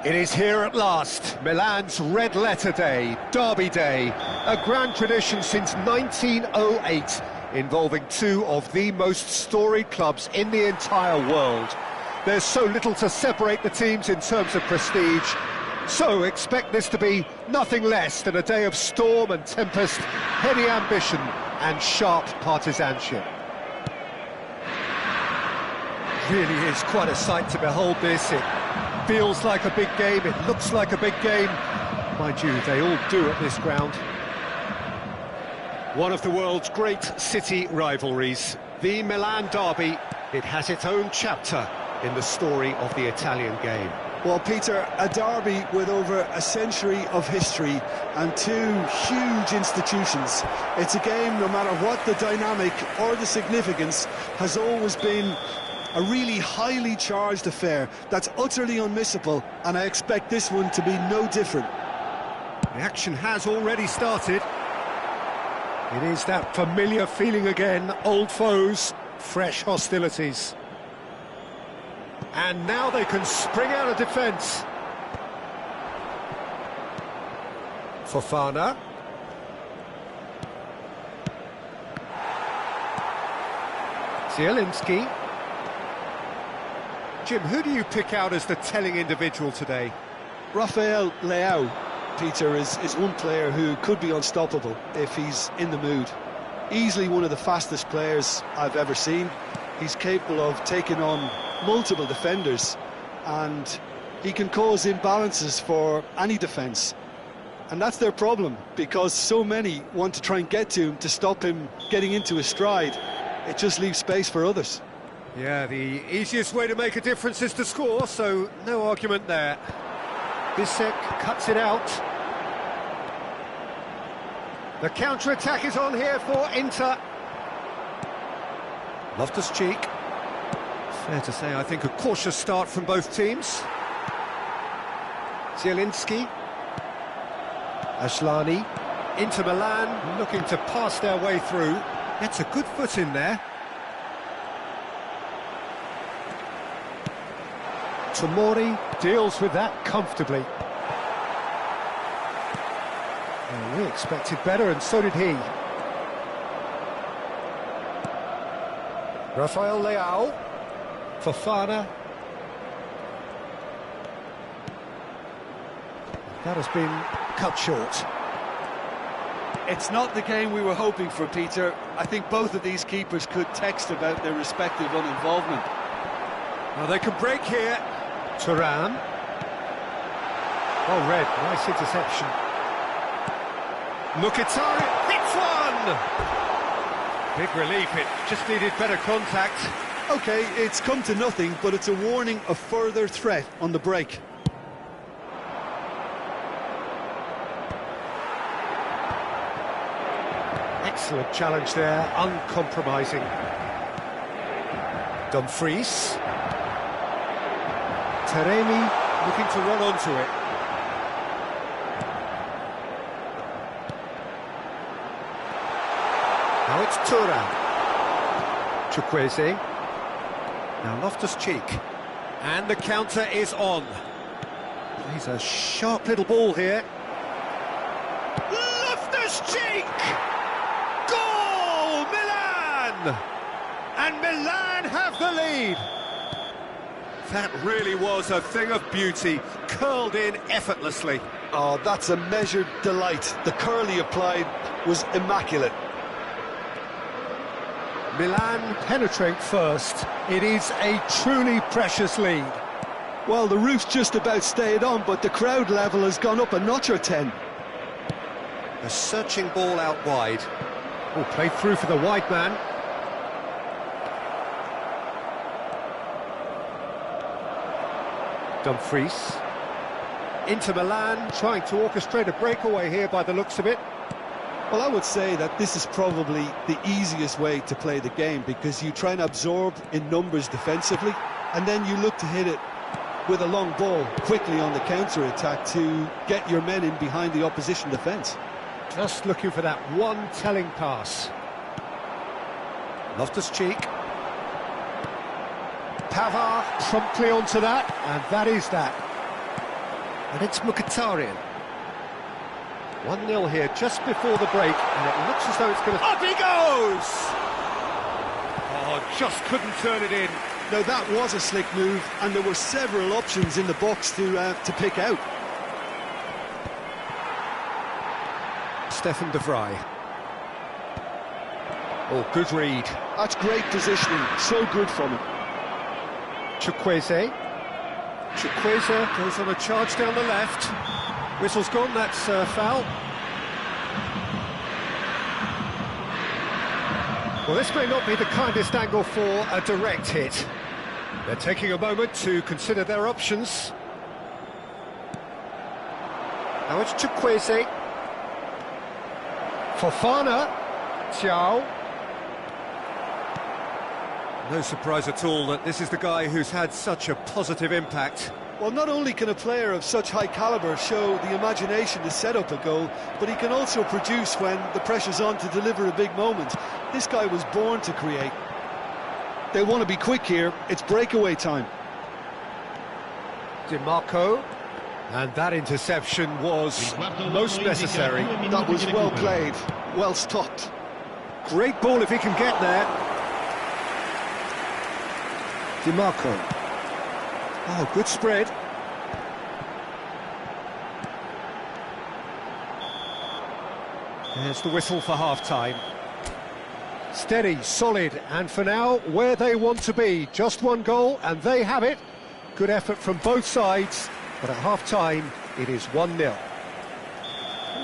It is here at last, Milan's Red Letter Day, Derby Day, a grand tradition since 1908, involving two of the most storied clubs in the entire world. There's so little to separate the teams in terms of prestige, so expect this to be nothing less than a day of storm and tempest, heady ambition and sharp partisanship. Really is quite a sight to behold this. It feels like a big game, it looks like a big game. Mind you, they all do at this ground. One of the world's great city rivalries, the Milan Derby. It has its own chapter in the story of the Italian game. Well, Peter, a derby with over a century of history and two huge institutions. It's a game, no matter what the dynamic or the significance, has always been a really highly charged affair that's utterly unmissable, and I expect this one to be no different. The action has already started. It is that familiar feeling again, old foes, fresh hostilities. And now they can spring out of defence. Fofana. Zielinski. Jim, who do you pick out as the telling individual today? Rafael Leao, Peter, is one player who could be unstoppable if he's in the mood. Easily one of the fastest players I've ever seen. He's capable of taking on multiple defenders, and he can cause imbalances for any defence. And that's their problem, because so many want to try and get to him to stop him getting into his stride. It just leaves space for others. Yeah, the easiest way to make a difference is to score, so no argument there. Bissek cuts it out. The counter-attack is on here for Inter. Loftus-Cheek. Fair to say, I think, a cautious start from both teams. Zielinski. Asllani. Inter Milan looking to pass their way through. Gets a good foot in there. Tomori deals with that comfortably. Well, we expected better, and so did he. Rafael Leao. Fofana. That has been cut short. It's not the game we were hoping for, Peter. I think both of these keepers could text about their respective uninvolvement. Now they can break here. Thuram. Well read, nice interception. Mkhitaryan hits one! Big relief, it just needed better contact. OK, it's come to nothing, but it's a warning of further threat on the break. Excellent challenge there, uncompromising. Dumfries. Taremi looking to run onto it. Now it's Thuram. Chukwueze. Now Loftus-Cheek. And the counter is on. He's a sharp little ball here. Loftus-Cheek! Goal! Milan! And Milan have the lead. That really was a thing of beauty, curled in effortlessly. Oh, that's a measured delight. The curl he applied was immaculate. Milan penetrate first. It is a truly precious lead. Well, the roof's just about stayed on, but the crowd level has gone up a notch or 10. A searching ball out wide. Oh, played through for the wide man. Dumfries. Inter Milan trying to orchestrate a breakaway here by the looks of it. Well, I would say that this is probably the easiest way to play the game, because you try and absorb in numbers defensively, and then you look to hit it with a long ball quickly on the counter-attack to get your men in behind the opposition defence. Just looking for that one telling pass. Loftus-Cheek. Pavard promptly onto that, and that is that. And it's Mkhitaryan. 1-0 here just before the break, and it looks as though it's going to... Up he goes! Oh, just couldn't turn it in. No, that was a slick move, and there were several options in the box to pick out. Stefan de Vrij. Oh, good read. That's great positioning, so good from him. Chukwueze. Chukwueze goes on a charge down the left. Whistle's gone, that's foul. Well, this may not be the kindest angle for a direct hit. They're taking a moment to consider their options. Now it's Chukwueze. Fofana. Thiaw. No surprise at all that this is the guy who's had such a positive impact. Well, not only can a player of such high calibre show the imagination to set up a goal, but he can also produce when the pressure's on to deliver a big moment. This guy was born to create. They want to be quick here, it's breakaway time. DiMarco, and that interception was most necessary. That was well played, well stopped. Great ball if he can get there. DiMarco. Oh, good spread. There's the whistle for half-time. Steady, solid, and for now, where they want to be. Just one goal, and they have it. Good effort from both sides, but at half-time, it is 1-0.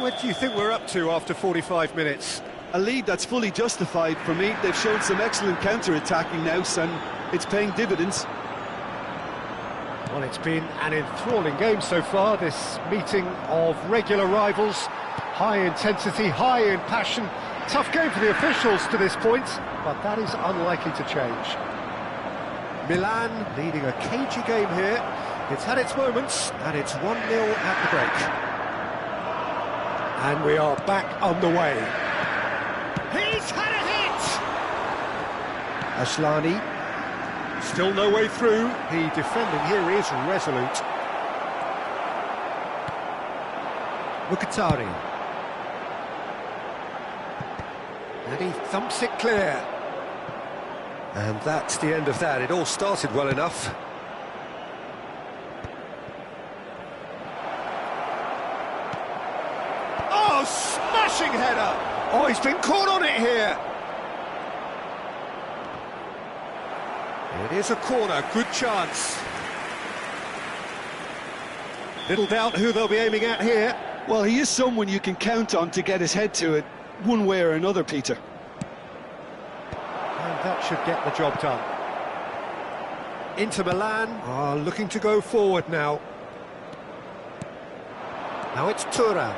What do you think we're up to after 45 minutes? A lead that's fully justified for me. They've shown some excellent counter-attacking now, and it's paying dividends. Well, it's been an enthralling game so far, this meeting of regular rivals. High intensity, high in passion. Tough game for the officials to this point, but that is unlikely to change. Milan leading a cagey game here. It's had its moments, and it's 1-0 at the break. And we are back underway. He's had a hit! Asllani. Still no way through. The defending here is resolute. Mkhitaryan. And he thumps it clear. And that's the end of that. It all started well enough. Oh, smashing header! Oh, he's been caught on it here. It is a corner, good chance. Little doubt who they'll be aiming at here. Well, he is someone you can count on to get his head to it, one way or another, Peter. And that should get the job done. Inter Milan are looking to go forward now. Now it's Thuram.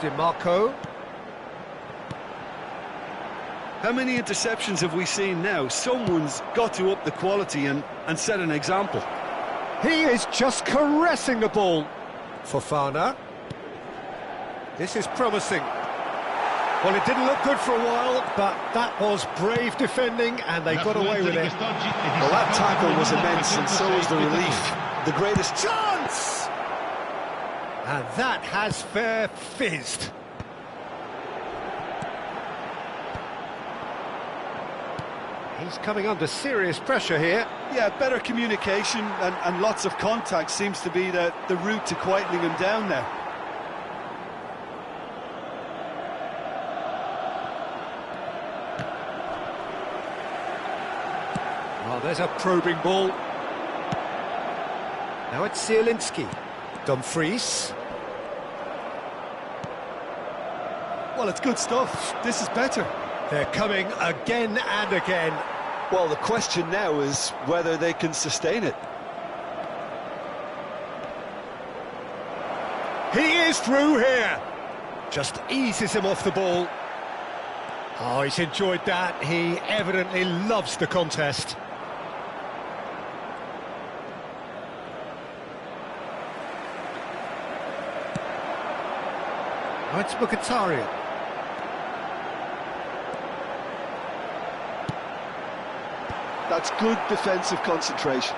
DiMarco. How many interceptions have we seen now? Someone's got to up the quality and set an example. He is just caressing the ball. Fofana. This is promising. Well, it didn't look good for a while, but that was brave defending, and they got away with it. Well, that tackle was immense, and so was the relief. The greatest chance! And that has fair fizzed. He's coming under serious pressure here. Yeah, better communication and lots of contact seems to be the route to quietening him down now. Well, there's a probing ball. Now it's Zielinski. Dumfries. Well, it's good stuff. This is better. They're coming again and again. Well, the question now is whether they can sustain it. He is through here. Just eases him off the ball. Oh, he's enjoyed that. He evidently loves the contest. Oh, it's Mkhitaryan. That's good defensive concentration.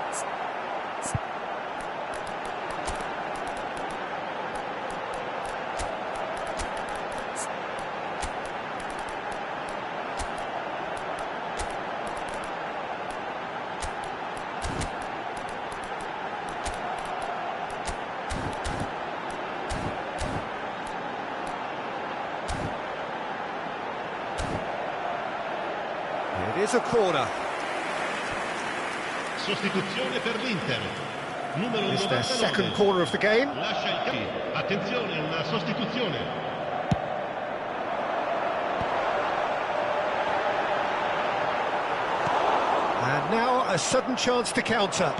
a corner. Sostituzione per l'Inter. Numero It's their 99. second corner of the game. Lascia il campo. Attenzione, una sostituzione. And now a sudden chance to counter.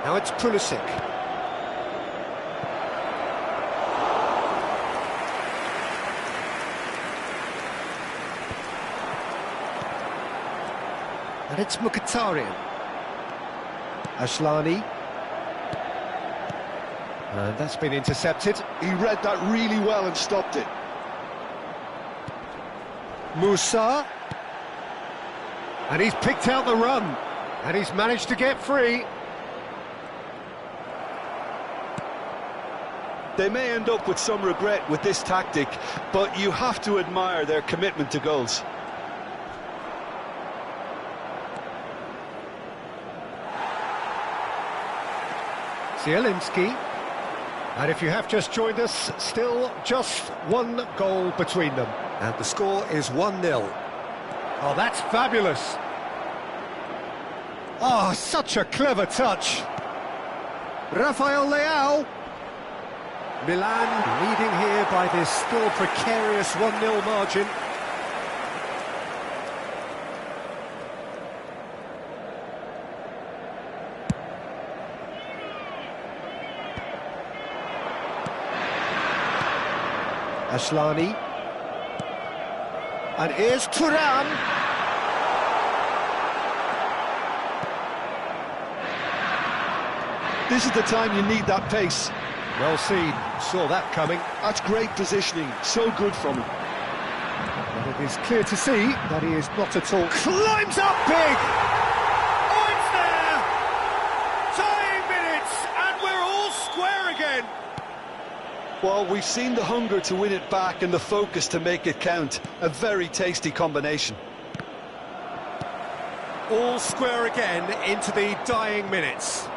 Now it's Pulisic. And it's Mkhitaryan. Asllani. And that's been intercepted. He read that really well and stopped it. Musa. And he's picked out the run. And he's managed to get free. They may end up with some regret with this tactic, but you have to admire their commitment to goals. Zielinski. And if you have just joined us, still just one goal between them. And the score is 1-0. Oh, that's fabulous. Oh, such a clever touch. Rafael Leao. Milan leading here by this still precarious 1-0 margin. Asllani. And here's Thuram. This is the time you need that pace. Well seen, saw that coming. That's great positioning, so good from him. And it is clear to see that he is not at all... Climbs up big! Oh, it's there! Tying minutes, and we're all square again! Well, we've seen the hunger to win it back and the focus to make it count. A very tasty combination. All square again into the dying minutes.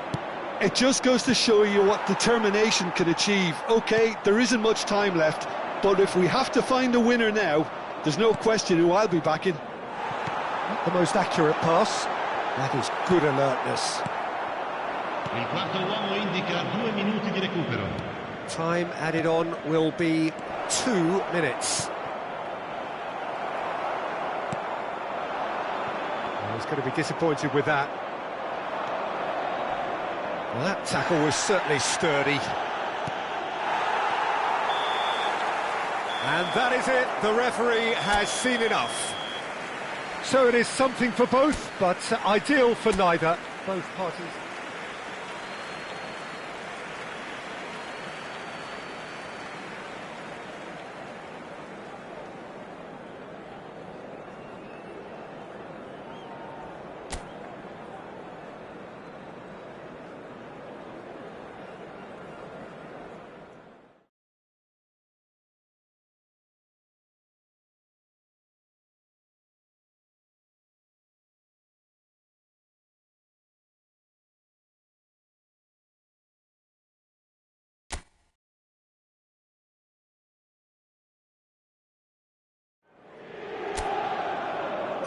It just goes to show you what determination can achieve. OK, there isn't much time left, but if we have to find a winner now, there's no question who I'll be backing. Not the most accurate pass. That is good alertness. Il quarto uomo indica 2 minuti di recupero. Time added on will be 2 minutes. Well, he's going to be disappointed with that. Well, that tackle was certainly sturdy. And that is it. The referee has seen enough. So it is something for both, but ideal for neither. Both parties.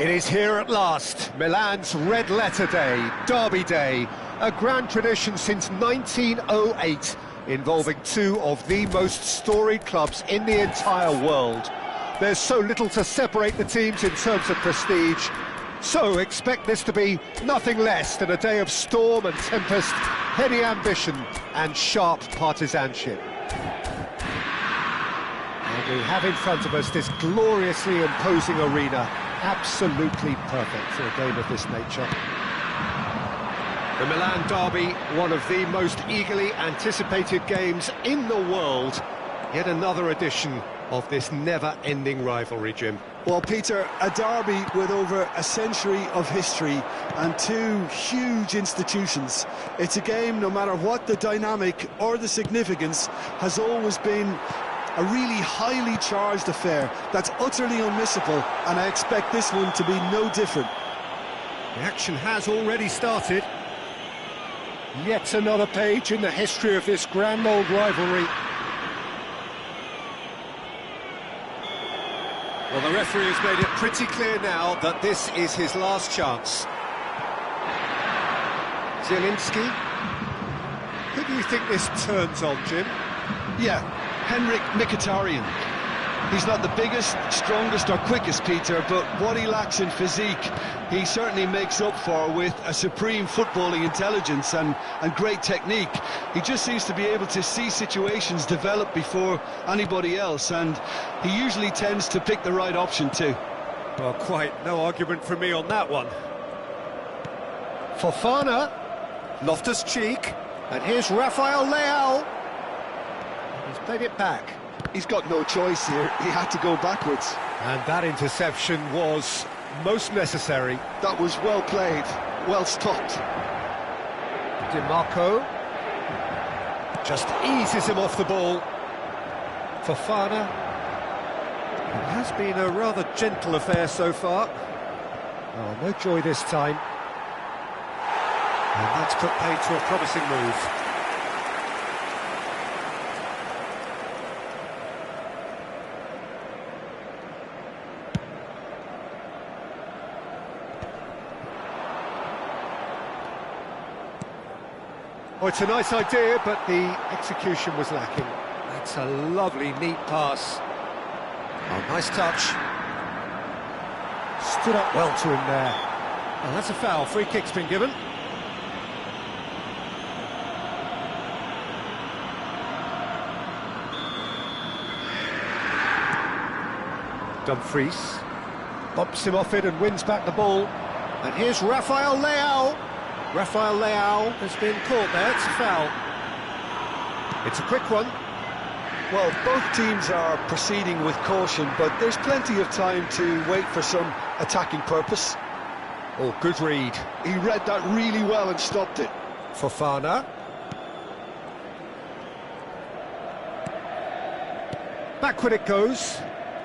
It is here at last, Milan's red letter day, Derby Day, a grand tradition since 1908, involving two of the most storied clubs in the entire world. There's so little to separate the teams in terms of prestige, so expect this to be nothing less than a day of storm and tempest, heady ambition and sharp partisanship. And we have in front of us this gloriously imposing arena, absolutely perfect for a game of this nature. The Milan Derby, one of the most eagerly anticipated games in the world. Yet another edition of this never-ending rivalry, Jim. Well, Peter, a derby with over a century of history and two huge institutions. It's a game, no matter what the dynamic or the significance, has always been a really highly charged affair that's utterly unmissable, and I expect this one to be no different. The action has already started. Yet another page in the history of this grand old rivalry. Well, the referee has made it pretty clear now that this is his last chance. Zielinski. Who do you think this turns on, Jim? Yeah, Henrik Mkhitaryan. He's not the biggest, strongest or quickest, Peter, but what he lacks in physique, he certainly makes up for with a supreme footballing intelligence and great technique. He just seems to be able to see situations develop before anybody else, and he usually tends to pick the right option too. Well, quite no argument from me on that one. Fofana, Loftus-Cheek, and here's Rafael Leao. He's played it back. He's got no choice here, he had to go backwards. And that interception was most necessary. That was well played, well stopped. DiMarco just eases him off the ball. Fofana. It has been a rather gentle affair so far. Oh, no joy this time. And that's put paid to a promising move. Oh, it's a nice idea, but the execution was lacking. That's a lovely, neat pass. Oh, nice touch. Stood up well to him there. Oh, that's a foul. Free kick's been given. Dumfries bumps him off it and wins back the ball. And here's Rafael Leao. Rafael Leao has been caught there, it's a foul. It's a quick one. Well, both teams are proceeding with caution, but there's plenty of time to wait for some attacking purpose. Oh, good read. He read that really well and stopped it. Fofana. Backward it goes.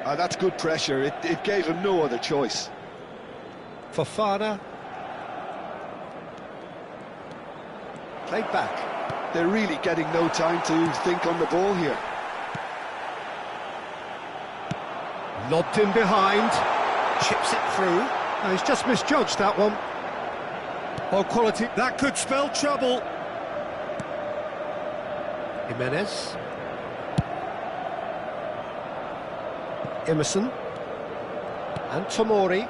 That's good pressure, it gave him no other choice. Fofana. Played back. They're really getting no time to think on the ball here. Lobbed in behind, chips it through. Oh, he's just misjudged that one. Oh, quality, that could spell trouble. Jimenez. Emerson. And Tomori.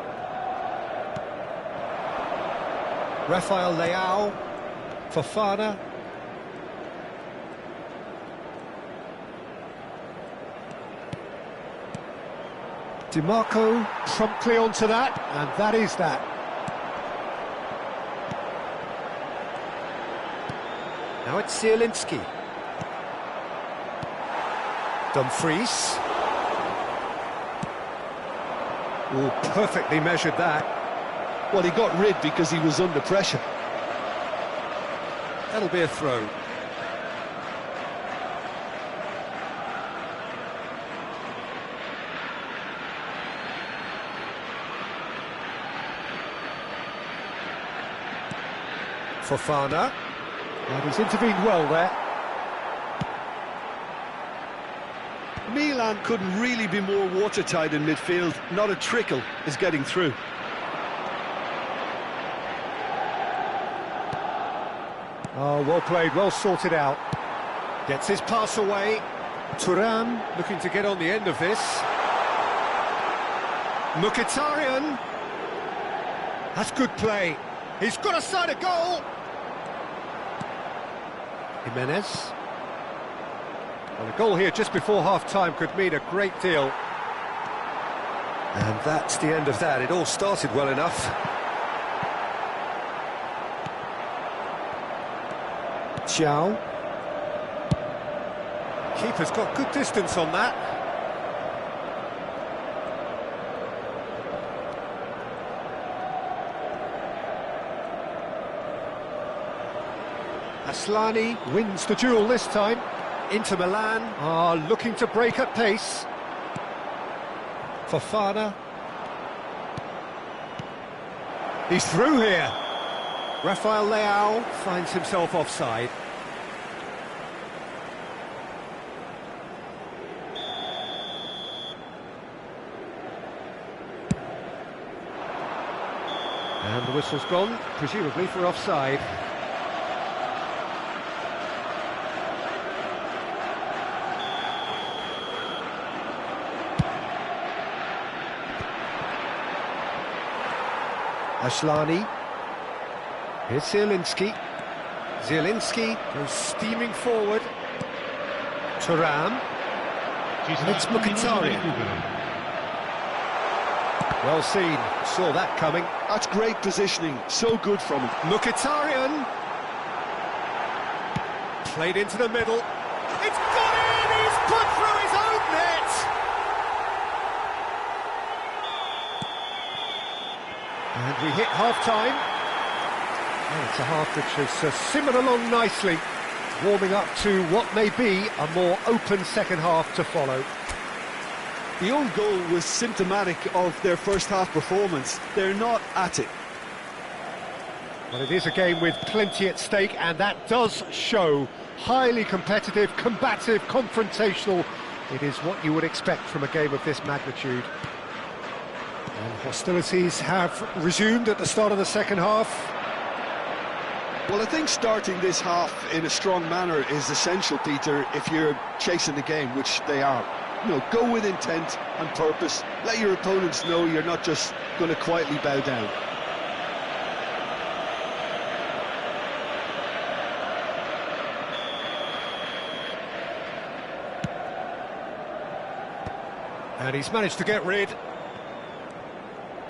Rafael Leao. Fofana. DiMarco promptly onto that, and that is that. Now it's Zielinski. Dumfries. Oh, perfectly measured that. Well, he got rid because he was under pressure. That'll be a throw. Fofana. And he's intervened well there. Milan couldn't really be more watertight in midfield. Not a trickle is getting through. Oh, well played, well sorted out. Gets his pass away. Thuram looking to get on the end of this. Mkhitaryan. That's good play. He's got a side of goal. Jimenez. Well, a goal here just before half-time could mean a great deal. And that's the end of that. It all started well enough. Xiao. Keeper's got good distance on that. Aslani wins the duel this time. Inter Milan are looking to break at pace. Fofana. He's through here. Rafael Leao finds himself offside. And the whistle's gone, presumably for offside. Asllani. Here's Zielinski. Zielinski goes steaming forward. Thuram. And it's Mkhitaryan. Well seen, saw that coming. That's great positioning, so good from him. Mkhitaryan. Played into the middle. It's got in! He's put through his own net! And we hit half-time. Oh, it's a half which has simmered along nicely, warming up to what may be a more open second half to follow. The own goal was symptomatic of their first half performance. They're not at it. Well, it is a game with plenty at stake, and that does show. Highly competitive, combative, confrontational. It is what you would expect from a game of this magnitude. And hostilities have resumed at the start of the second half. Well, I think starting this half in a strong manner is essential, Peter, if you're chasing the game, which they are. You know, go with intent and purpose. Let your opponents know you're not just going to quietly bow down. And he's managed to get rid.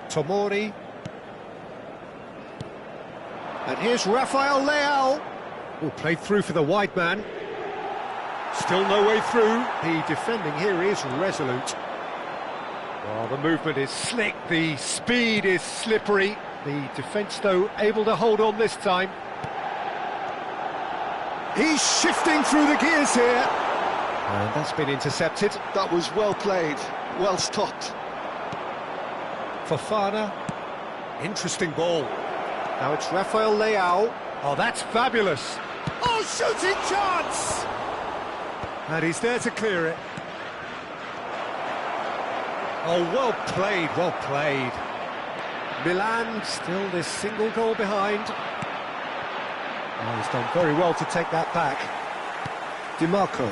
Tomori. And here's Rafael Leao, who played through for the wide man. Still no way through. The defending here is resolute. Well, the movement is slick, the speed is slippery. The defence, though, able to hold on this time. He's shifting through the gears here. And that's been intercepted. That was well played, well stopped. Fofana. Interesting ball. Now it's Rafael Leao. Oh, that's fabulous. Oh, shooting chance! And he's there to clear it. Oh, well played, well played. Milan still this single goal behind. Oh, he's done very well to take that back. Di Marco.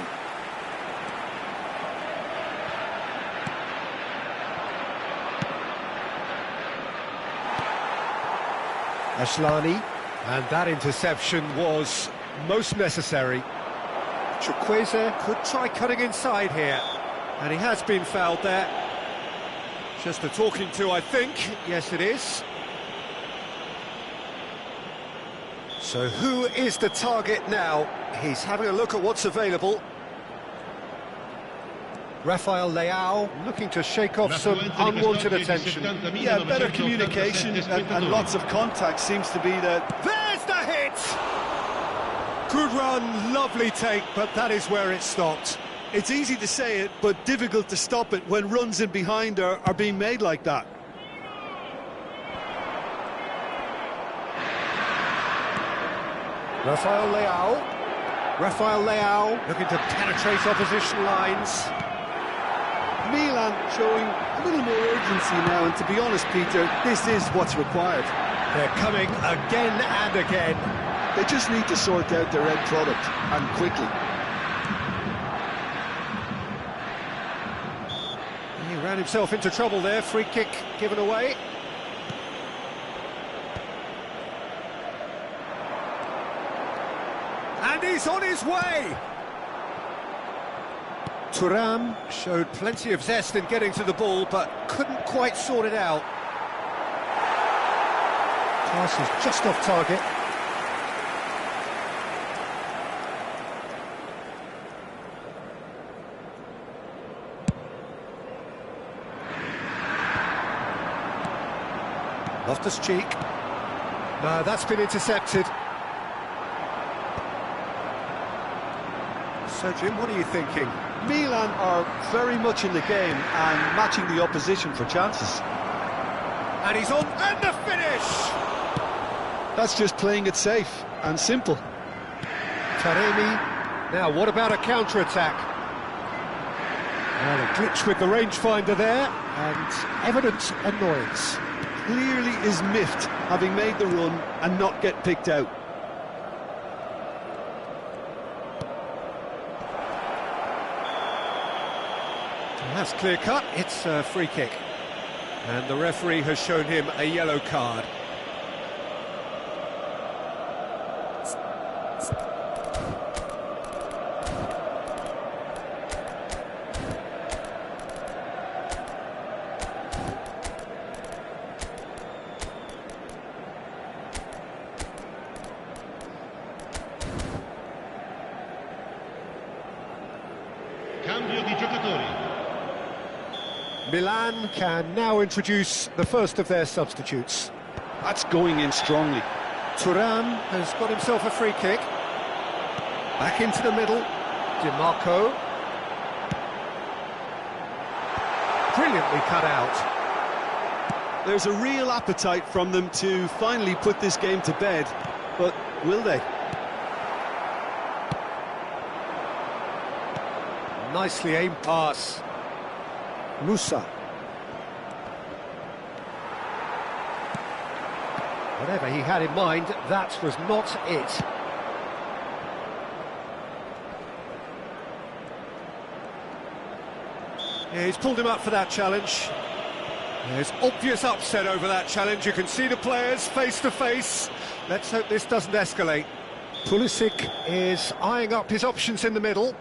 Asllani. And that interception was most necessary. Chukwueze could try cutting inside here, and he has been fouled there. Just a talking to, I think. Yes, it is. So who is the target now? He's having a look at what's available. Rafael Leao looking to shake off some unwanted attention. Yeah, better communication and lots of contact seems to be the... There's the hit! Good run, lovely take, but that is where it stopped. It's easy to say it, but difficult to stop it when runs in behind are being made like that. Rafael Leao looking to penetrate opposition lines. Milan showing a little more urgency now, and to be honest, Peter, this is what's required. They're coming again and again. They just need to sort out their end product, and quickly. He ran himself into trouble there, free kick given away. And he's on his way! Thuram showed plenty of zest in getting to the ball, but couldn't quite sort it out. Pass is just off target. Loftus-Cheek. No, that's been intercepted. So, Jim, what are you thinking? Milan are very much in the game and matching the opposition for chances. And he's on, and the finish! That's just playing it safe and simple. Taremi. Now, what about a counter-attack? Well, a glitch with the rangefinder there, and evident annoyance. clearly is miffed having made the run and not get picked out. That's clear cut, it's a free kick. And the referee has shown him a yellow card. Cambio di giocatori. Milan can now introduce the first of their substitutes. That's going in strongly. Thuram has got himself a free kick. Back into the middle. Di Marco. Brilliantly cut out. There's a real appetite from them to finally put this game to bed, but will they? Nicely aimed pass. Musa. Whatever he had in mind, that was not it. Yeah, he's pulled him up for that challenge. There's obvious upset over that challenge. You can see the players face to face. Let's hope this doesn't escalate. Pulisic is eyeing up his options in the middle.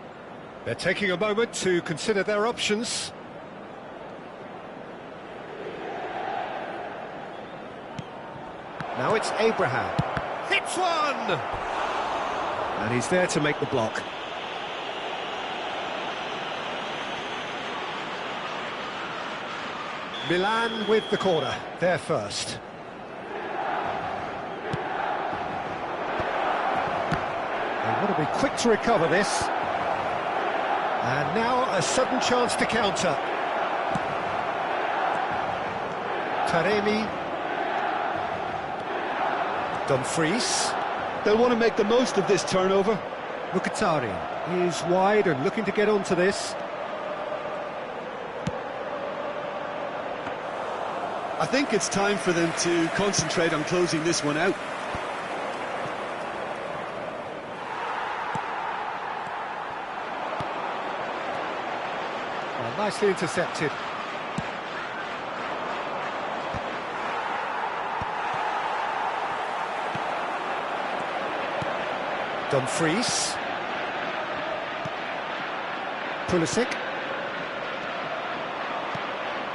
They're taking a moment to consider their options. Now it's Abraham. Hits one! And he's there to make the block. Milan with the corner, they're first. They want to be quick to recover this. And now a sudden chance to counter. Taremi. Dumfries. They'll want to make the most of this turnover. Mkhitaryan is wide and looking to get onto this. I think it's time for them to concentrate on closing this one out. Well, nicely intercepted. Dumfries. Pulisic.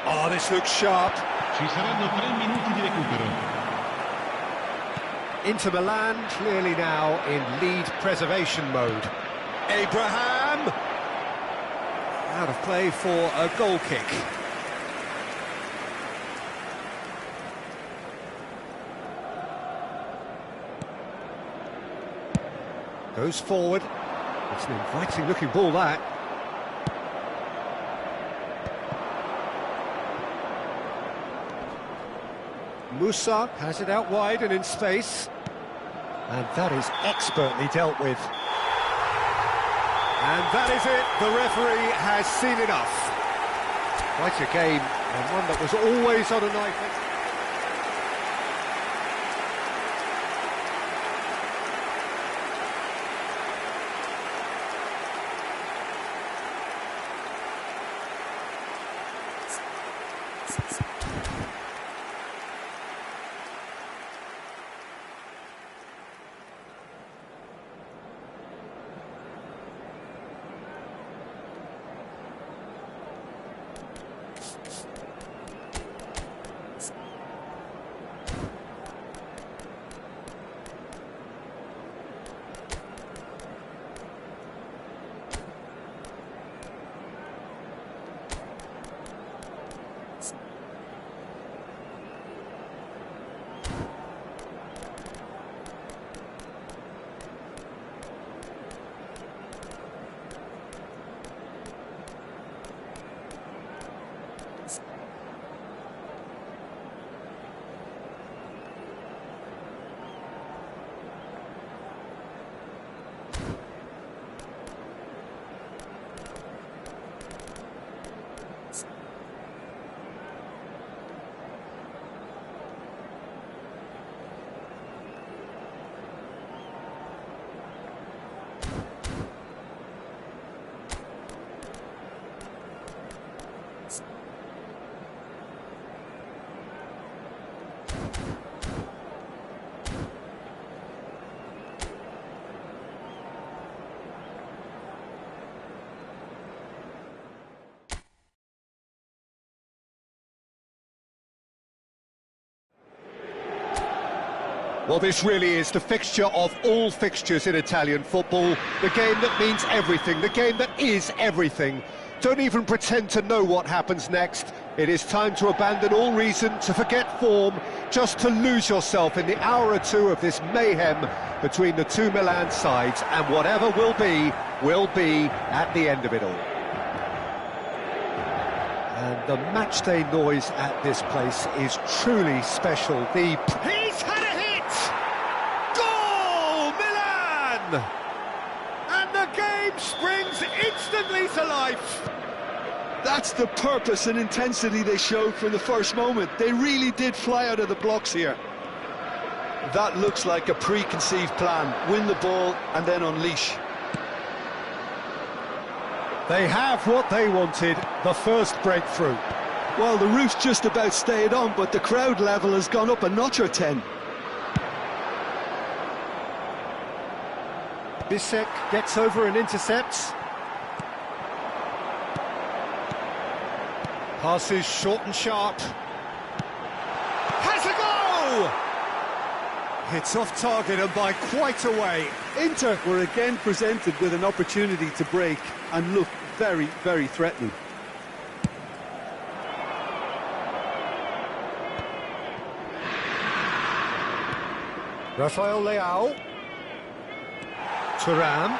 Oh, this looks sharp. Ci saranno 3 minuti di recupero. Inter Milan clearly now in lead preservation mode. Abraham! Out of play for a goal kick. Goes forward. It's an inviting looking ball, that. Musa has it out wide and in space. And that is expertly dealt with. And that is it. The referee has seen enough. Quite a game, and one that was always on a knife edge. Well, this really is the fixture of all fixtures in Italian football. The game that means everything, the game that is everything. Don't even pretend to know what happens next. It is time to abandon all reason, to forget form, just to lose yourself in the hour or two of this mayhem between the two Milan sides, and whatever will be at the end of it all. And the matchday noise at this place is truly special. He's had a hit! Goal, Milan! And the game springs instantly to life. That's the purpose and intensity they showed from the first moment. They really did fly out of the blocks here. That looks like a preconceived plan. Win the ball and then unleash. They have what they wanted, the first breakthrough. Well, the roof's just about stayed on, but the crowd level has gone up a notch or 10. Bisek gets over and intercepts. Passes short and sharp. Has a go! Hits off target and by quite a way. Inter were again presented with an opportunity to break and look very, very threatening. Rafael Leao. Thuram.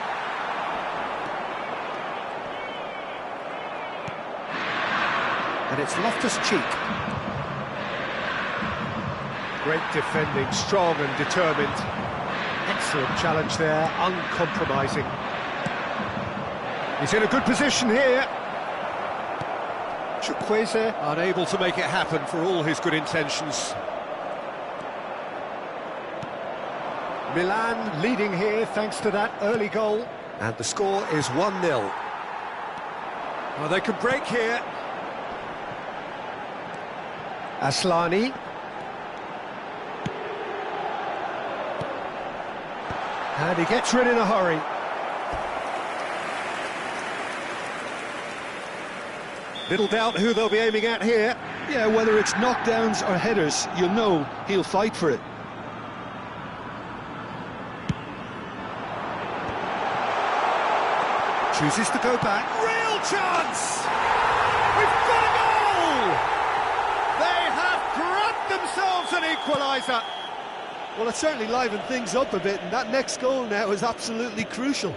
And it's Loftus-Cheek. Great defending, strong and determined. Excellent challenge there, uncompromising. He's in a good position here. Chukwueze unable to make it happen for all his good intentions. Milan leading here thanks to that early goal. And the score is 1-0. Well, they can break here. Aslani. And he gets rid in a hurry. Little doubt who they'll be aiming at here. Yeah, whether it's knockdowns or headers, you'll know he'll fight for it. Chooses to go back. Real chance! We've got a goal! They have grabbed themselves an equaliser. Well, it certainly livened things up a bit, and that next goal now is absolutely crucial.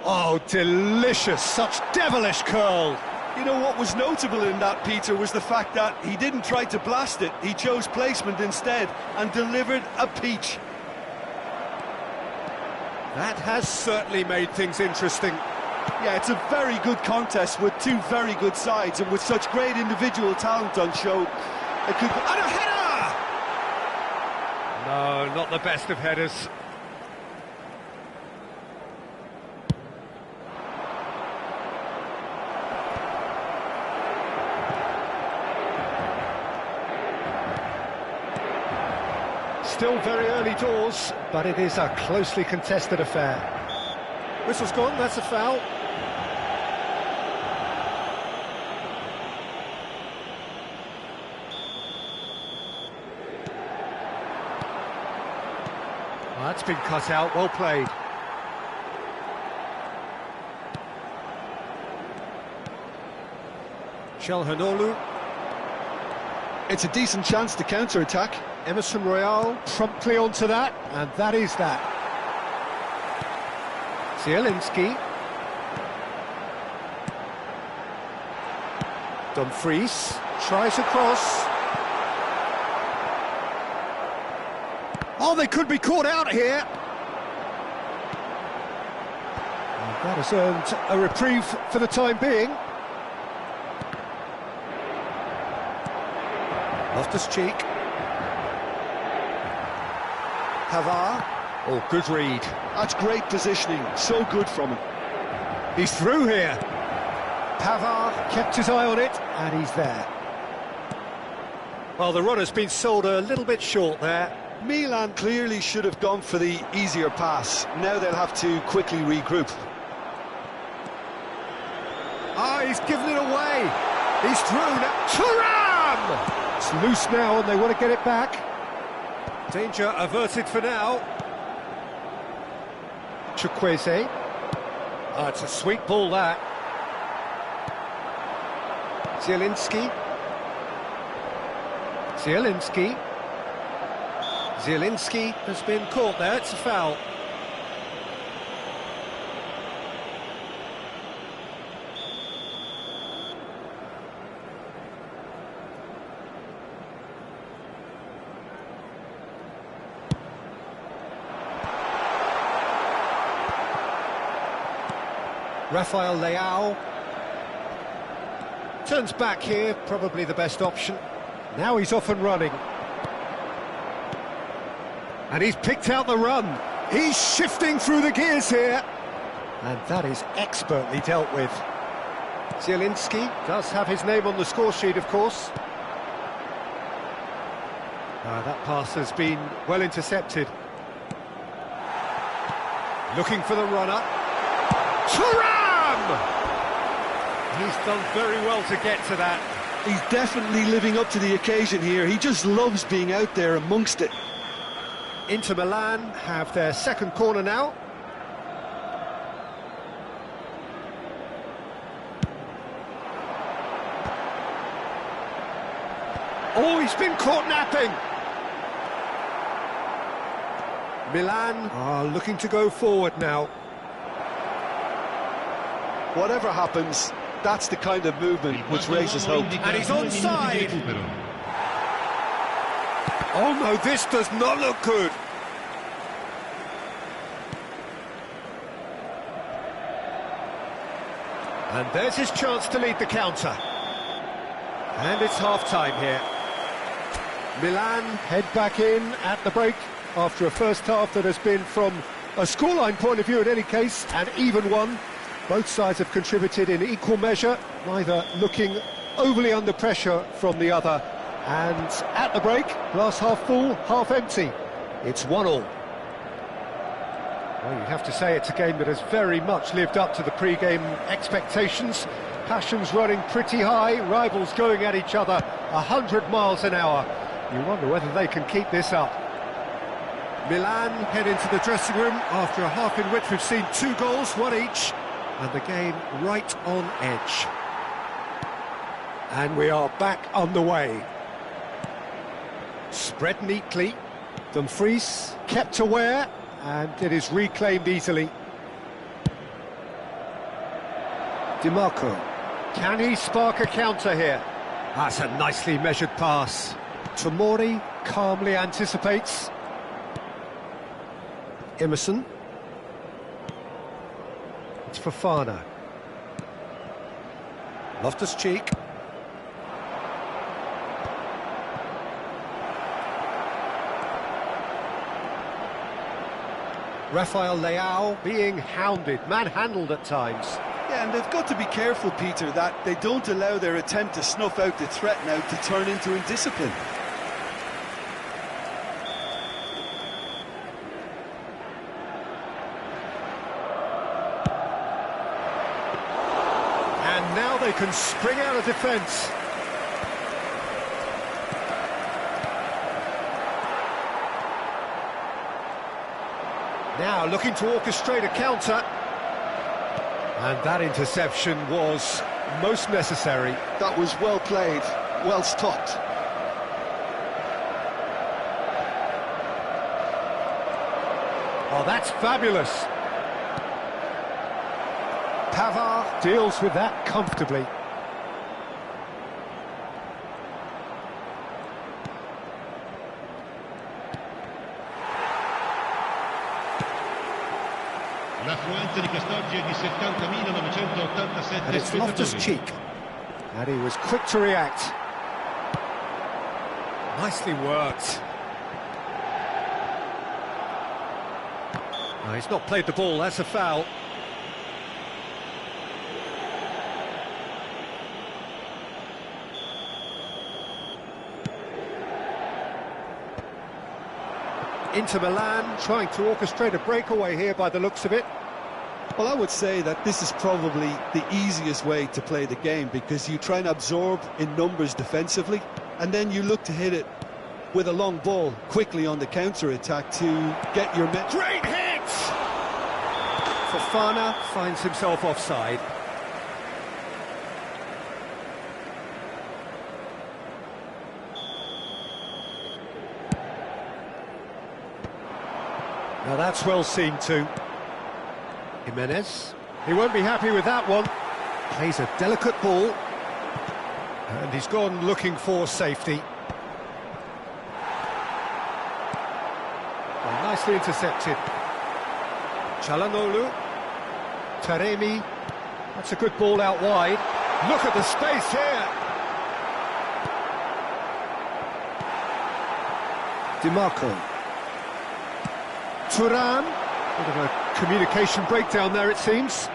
Oh, delicious, such devilish curl. You know what was notable in that, Peter, was the fact that he didn't try to blast it. He chose placement instead and delivered a peach. That has certainly made things interesting. Yeah, it's a very good contest with two very good sides, and with such great individual talent on show, it could... And a header! No, not the best of headers. Still very early doors, but it is a closely contested affair. Whistle's gone, that's a foul. Well, that's been cut out, well played. Calhanoglu. It's a decent chance to counter-attack. Emerson Royal promptly onto that, and that is that. Zielinski. Dumfries tries a cross. Oh, they could be caught out here. And that has earned a reprieve for the time being. Loftus-Cheek. Pavard. Oh, good read. That's great positioning, so good from him. He's through here. Pavard kept his eye on it, and he's there. Well, the runner's been sold a little bit short there. Milan clearly should have gone for the easier pass. Now they'll have to quickly regroup. Ah, he's given it away. He's through now. Thuram! It's loose now, and they want to get it back. Danger averted for now. Chukwueze. It's a sweet ball, that. Zielinski. Zielinski has been caught there, it's a foul. Rafael Leao turns back here, probably the best option. Now he's off and running. And he's picked out the run. He's shifting through the gears here. And that is expertly dealt with. Zielinski does have his name on the score sheet, of course. That pass has been well intercepted. Looking for the runner. Thuram! He's done very well to get to that. He's definitely living up to the occasion here. He just loves being out there amongst it. Inter Milan have their second corner now. Oh, he's been caught napping. Milan are looking to go forward now. Whatever happens, that's the kind of movement which raises hope. And he's onside. Oh no, this does not look good. And there's his chance to lead the counter. And it's half-time here. Milan head back in at the break after a first half that has been, from a scoreline point of view in any case, an even one. Both sides have contributed in equal measure, neither looking overly under pressure from the other. And at the break, glass half full, half empty. It's 1-1. Well, you'd have to say it's a game that has very much lived up to the pre-game expectations. Passions running pretty high, rivals going at each other 100 miles an hour. You wonder whether they can keep this up. Milan head into the dressing room after a half in which we've seen 2 goals, 1 each, and the game right on edge. And we are back underway. Spread neatly. Dumfries kept aware, and it is reclaimed easily. DiMarco. Can he spark a counter here? That's a nicely measured pass. Tomori calmly anticipates. Emerson. It's Fofana. Loftus-Cheek. Rafael Leao being hounded, manhandled at times. Yeah, and they've got to be careful, Peter, that they don't allow their attempt to snuff out the threat now to turn into indiscipline. And now they can spring out of defence. Now looking to orchestrate a counter. And that interception was most necessary. That was well played, well stopped. Oh, that's fabulous. Pavard deals with that comfortably. La L'affluenza di quest'oggi è di 70.987 and it's spettatori. Loftus-Cheek. And he was quick to react. Nicely worked. No, he's not played the ball, that's a foul. Inter Milan trying to orchestrate a breakaway here by the looks of it. Well, I would say that this is probably the easiest way to play the game, because you try and absorb in numbers defensively, and then you look to hit it with a long ball quickly on the counter-attack to get your men. Great hit! Fofana finds himself offside. Now that's well seen too. Jimenez. He won't be happy with that one. Plays a delicate ball. And he's gone looking for safety. Well, nicely intercepted. Çalhanoğlu. Taremi. That's a good ball out wide. Look at the space here. DiMarco. Thuram. Bit of a communication breakdown there, it seems.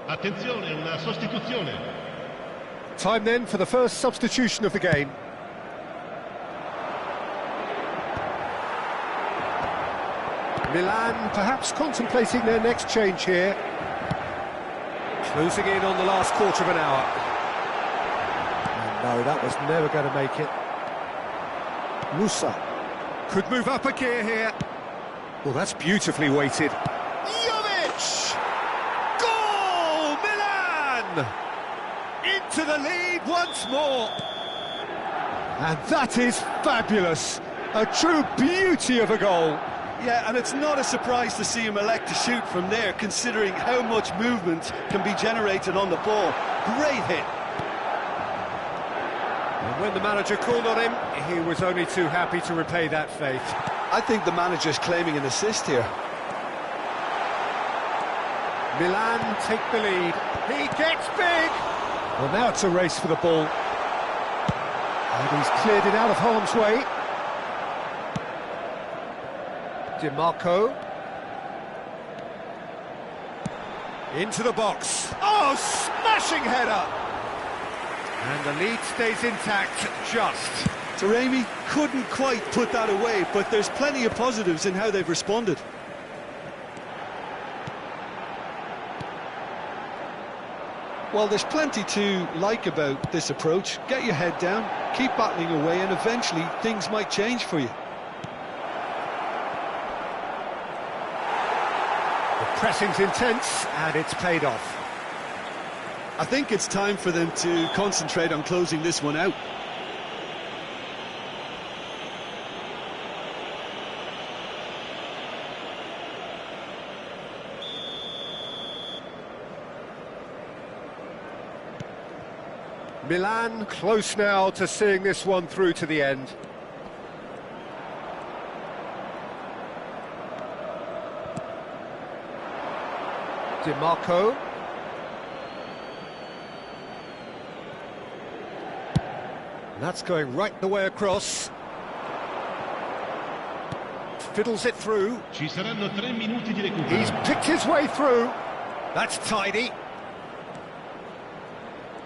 Attenzione, una sostituzione. Time then for the first substitution of the game. Milan perhaps contemplating their next change here. Closing in on the last quarter of an hour. And no, that was never going to make it. Musa could move up a gear here. Well, that's beautifully weighted. Jovic! Goal! Milan! Into the lead once more. And that is fabulous. A true beauty of a goal. Yeah, and it's not a surprise to see him elect to shoot from there, considering how much movement can be generated on the ball. Great hit. And when the manager called on him, he was only too happy to repay that faith. I think the manager's claiming an assist here. Milan take the lead. He gets big. Well, now it's a race for the ball. And he's cleared it out of harm's way. DiMarco. Into the box. Oh, smashing header! And the lead stays intact, just. Taremi couldn't quite put that away, but there's plenty of positives in how they've responded. Well, there's plenty to like about this approach. Get your head down, keep battling away, and eventually things might change for you. Pressing's intense, and it's paid off. I think it's time for them to concentrate on closing this one out. Milan close now to seeing this one through to the end. DiMarco. That's going right the way across. Fiddles it through. Ci saranno 3 minuti di recupero. He's picked his way through. That's tidy.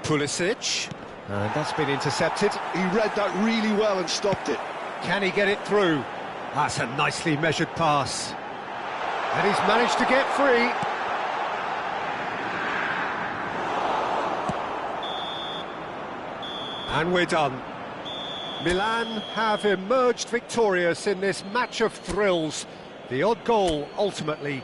Pulisic. And that's been intercepted. He read that really well and stopped it. Can he get it through? That's a nicely measured pass. And he's managed to get free. And we're done. Milan have emerged victorious in this match of thrills. The odd goal ultimately.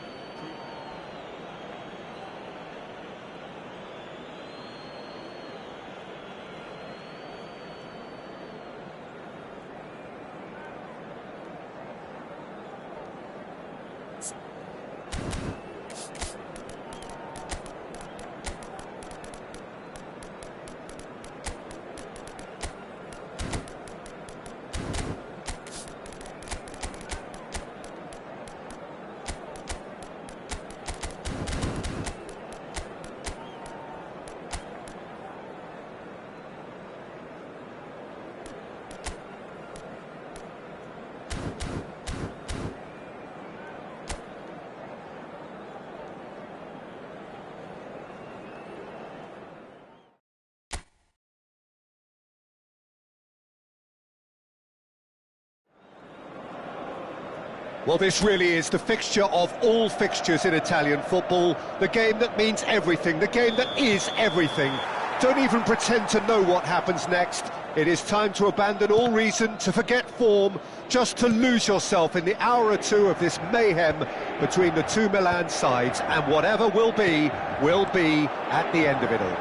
Well, this really is the fixture of all fixtures in Italian football. The game that means everything, the game that is everything. Don't even pretend to know what happens next. It is time to abandon all reason, to forget form, just to lose yourself in the hour or two of this mayhem between the two Milan sides, and whatever will be at the end of it all.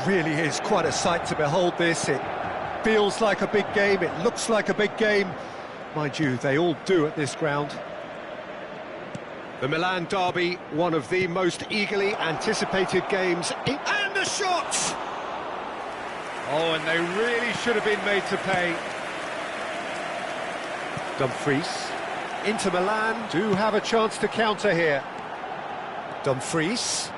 Really is quite a sight to behold this. It feels like a big game, it looks like a big game. Mind you, they all do at this ground. The Milan derby, one of the most eagerly anticipated games. And the shots! Oh, and they really should have been made to pay. Dumfries. Inter Milan do have a chance to counter here. Dumfries.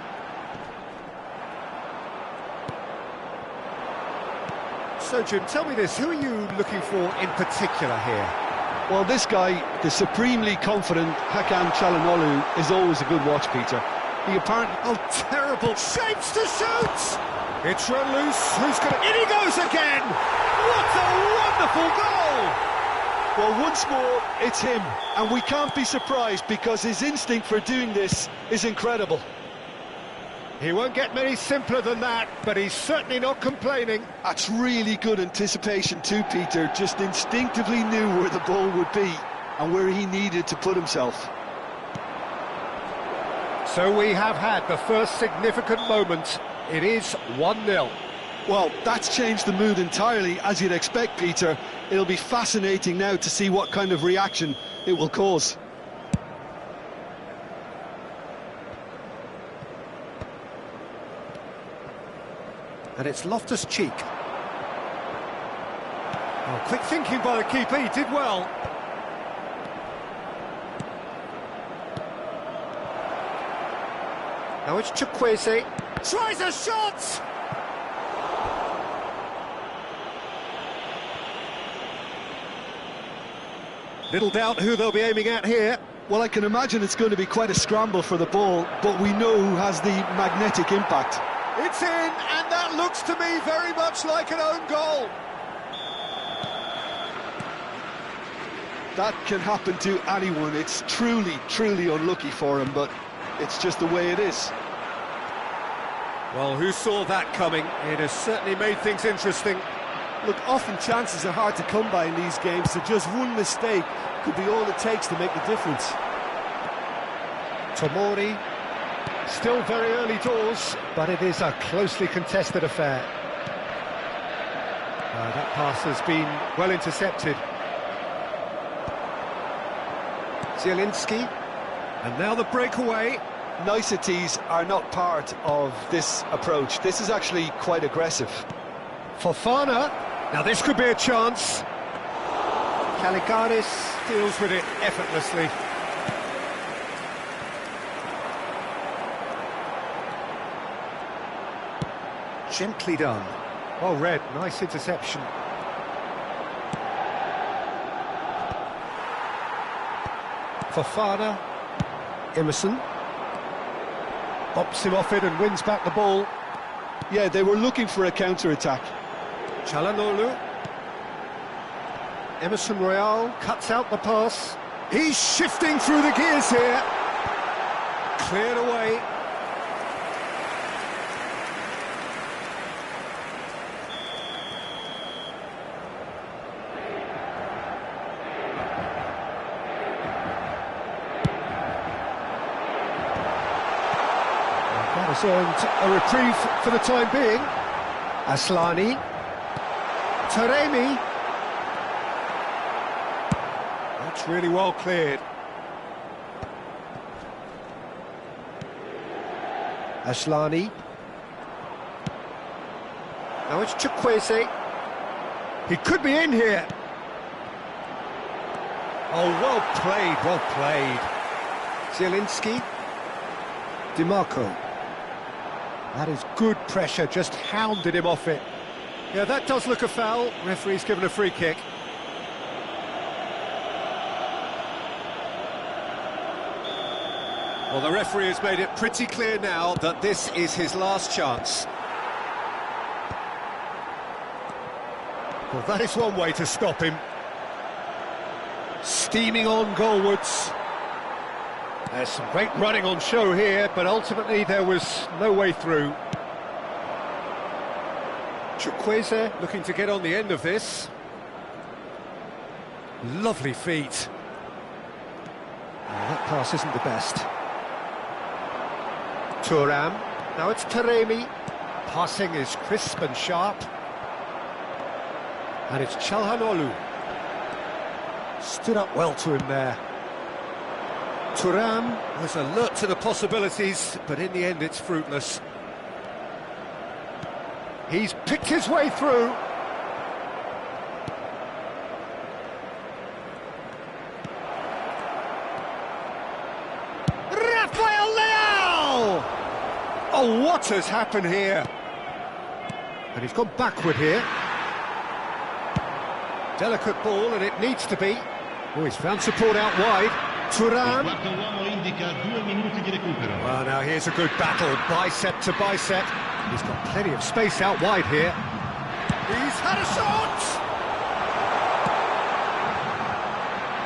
So, Jim, tell me this, who are you looking for in particular here? Well, this guy, the supremely confident Hakan Çalhanoğlu, is always a good watch, Peter. He apparently... Oh, terrible shapes to shoot! It's run loose, who's going to... In he goes again! What a wonderful goal! Well, once more, it's him, and we can't be surprised because his instinct for doing this is incredible. He won't get many simpler than that, but he's certainly not complaining. That's really good anticipation too, Peter. Just instinctively knew where the ball would be and where he needed to put himself. So we have had the first significant moment. It is 1-0. Well, that's changed the mood entirely, as you'd expect, Peter. It'll be fascinating now to see what kind of reaction it will cause. And it's Loftus-Cheek. Oh, quick thinking by the keeper, he did well. Now it's Chukwueze. Tries a shot! Little doubt who they'll be aiming at here. Well, I can imagine it's going to be quite a scramble for the ball, but we know who has the magnetic impact. It's in, and that looks to me very much like an own goal. That can happen to anyone. It's truly, truly unlucky for him, but it's just the way it is. Well, who saw that coming? It has certainly made things interesting. Look, often chances are hard to come by in these games, so just one mistake could be all it takes to make the difference. Tomori. Still very early doors, but it is a closely contested affair. That pass has been well intercepted. Zielinski, and now the breakaway. Niceties are not part of this approach. This is actually quite aggressive. Fofana, now this could be a chance. Caligaris deals with it effortlessly. Gently done. Well read, nice interception. Fofana. Emerson. Bops him off it and wins back the ball. Yeah, they were looking for a counter-attack. Çalhanoğlu. Emerson Royal cuts out the pass. He's shifting through the gears here. Cleared away. Has earned a reprieve for the time being. Aslani. Taremi. That's really well cleared. Aslani. Now it's Chukwueze. He could be in here. Oh, well played, well played. Zielinski. DiMarco. That is good pressure, just hounded him off it. Yeah, that does look a foul. Referee's given a free kick. Well, the referee has made it pretty clear now that this is his last chance. Well, that is one way to stop him. steaming on goalwards. There's some great running on show here, but ultimately there was no way through. Chukwueze looking to get on the end of this. Lovely feet. That pass isn't the best. Thuram. Now it's Taremi. Passing is crisp and sharp. And it's Çalhanoğlu. Stood up well to him there. Thuram was alert to the possibilities, but in the end it's fruitless. He's picked his way through. Rafael Leao! Oh, what has happened here? And he's gone backward here. Delicate ball, and it needs to be. Oh, he's found support out wide. Thuram. Well, now here's a good battle, bicep to bicep. He's got plenty of space out wide here. He's had a shot!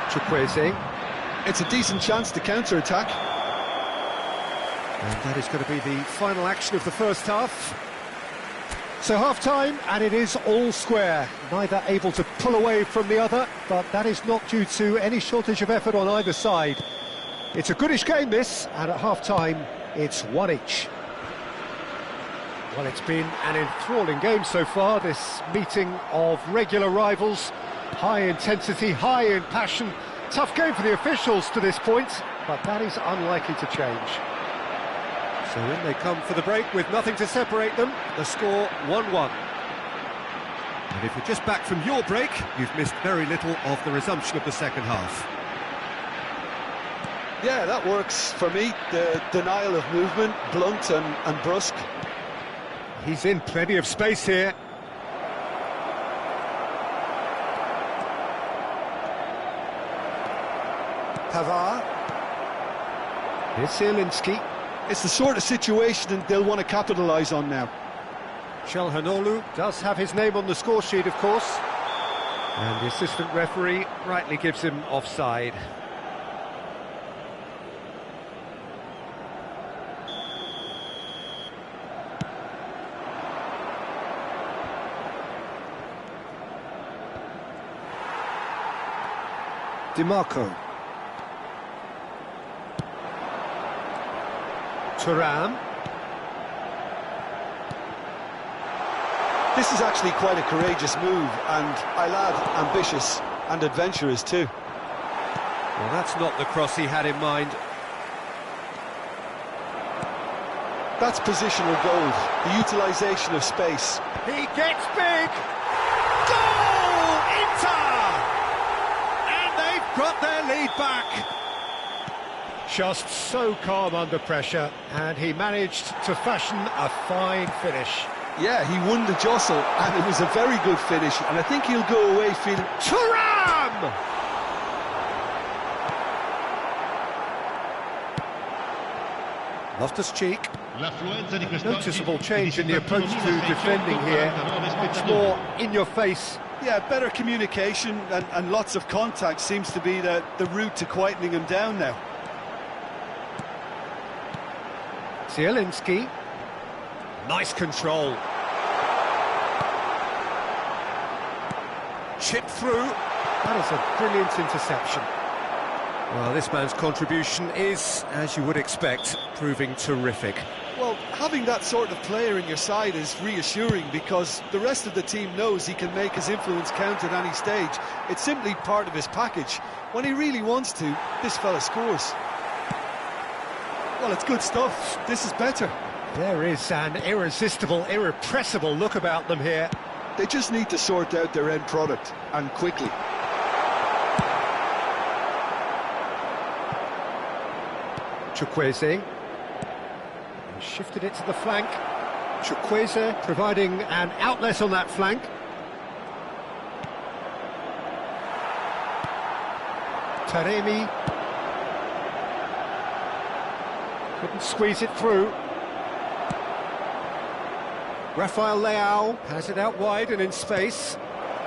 Chukwueze. It's a decent chance to counter-attack. And that is going to be the final action of the first half. So half-time, and it is all square. Neither able to pull away from the other, but that is not due to any shortage of effort on either side. It's a goodish game, this, and at half-time, it's one each. Well, it's been an enthralling game so far, this meeting of regular rivals. High intensity, high in passion. Tough game for the officials to this point, but that is unlikely to change. So in they come for the break with nothing to separate them. The score 1-1. And if you're just back from your break, you've missed very little of the resumption of the second half. Yeah, that works for me. The denial of movement, blunt and brusque. He's in plenty of space here. Pavard. Here's Zielinski. It's the sort of situation they'll want to capitalise on now. Çalhanoğlu does have his name on the score sheet, of course. And the assistant referee rightly gives him offside. Dimarco. Thuram. This is actually quite a courageous move, and I'll add ambitious and adventurous too. Well, that's not the cross he had in mind. That's positional gold, the utilisation of space. He gets big! Goal! Inter! And they've got their lead back. Just so calm under pressure, and he managed to fashion a fine finish. Yeah, he won the jostle, and it was a very good finish, and I think he'll go away feeling... Thuram! Loftus-Cheek. Noticeable change in the approach to defending here. Much more in your face. Yeah, better communication and lots of contact seems to be the route to quietening him down now. Zielinski. Nice control. Chip through. That is a brilliant interception. Well, this man's contribution is, as you would expect, proving terrific. Well, having that sort of player in your side is reassuring because the rest of the team knows he can make his influence count at any stage. It's simply part of his package. When he really wants to, this fella scores. Well, it's good stuff. This is better. There is an irresistible, irrepressible look about them here. They just need to sort out their end product, and quickly. Chukwueze. Shifted it to the flank. Chukwueze providing an outlet on that flank. Taremi. Couldn't squeeze it through. Rafael Leao has it out wide and in space.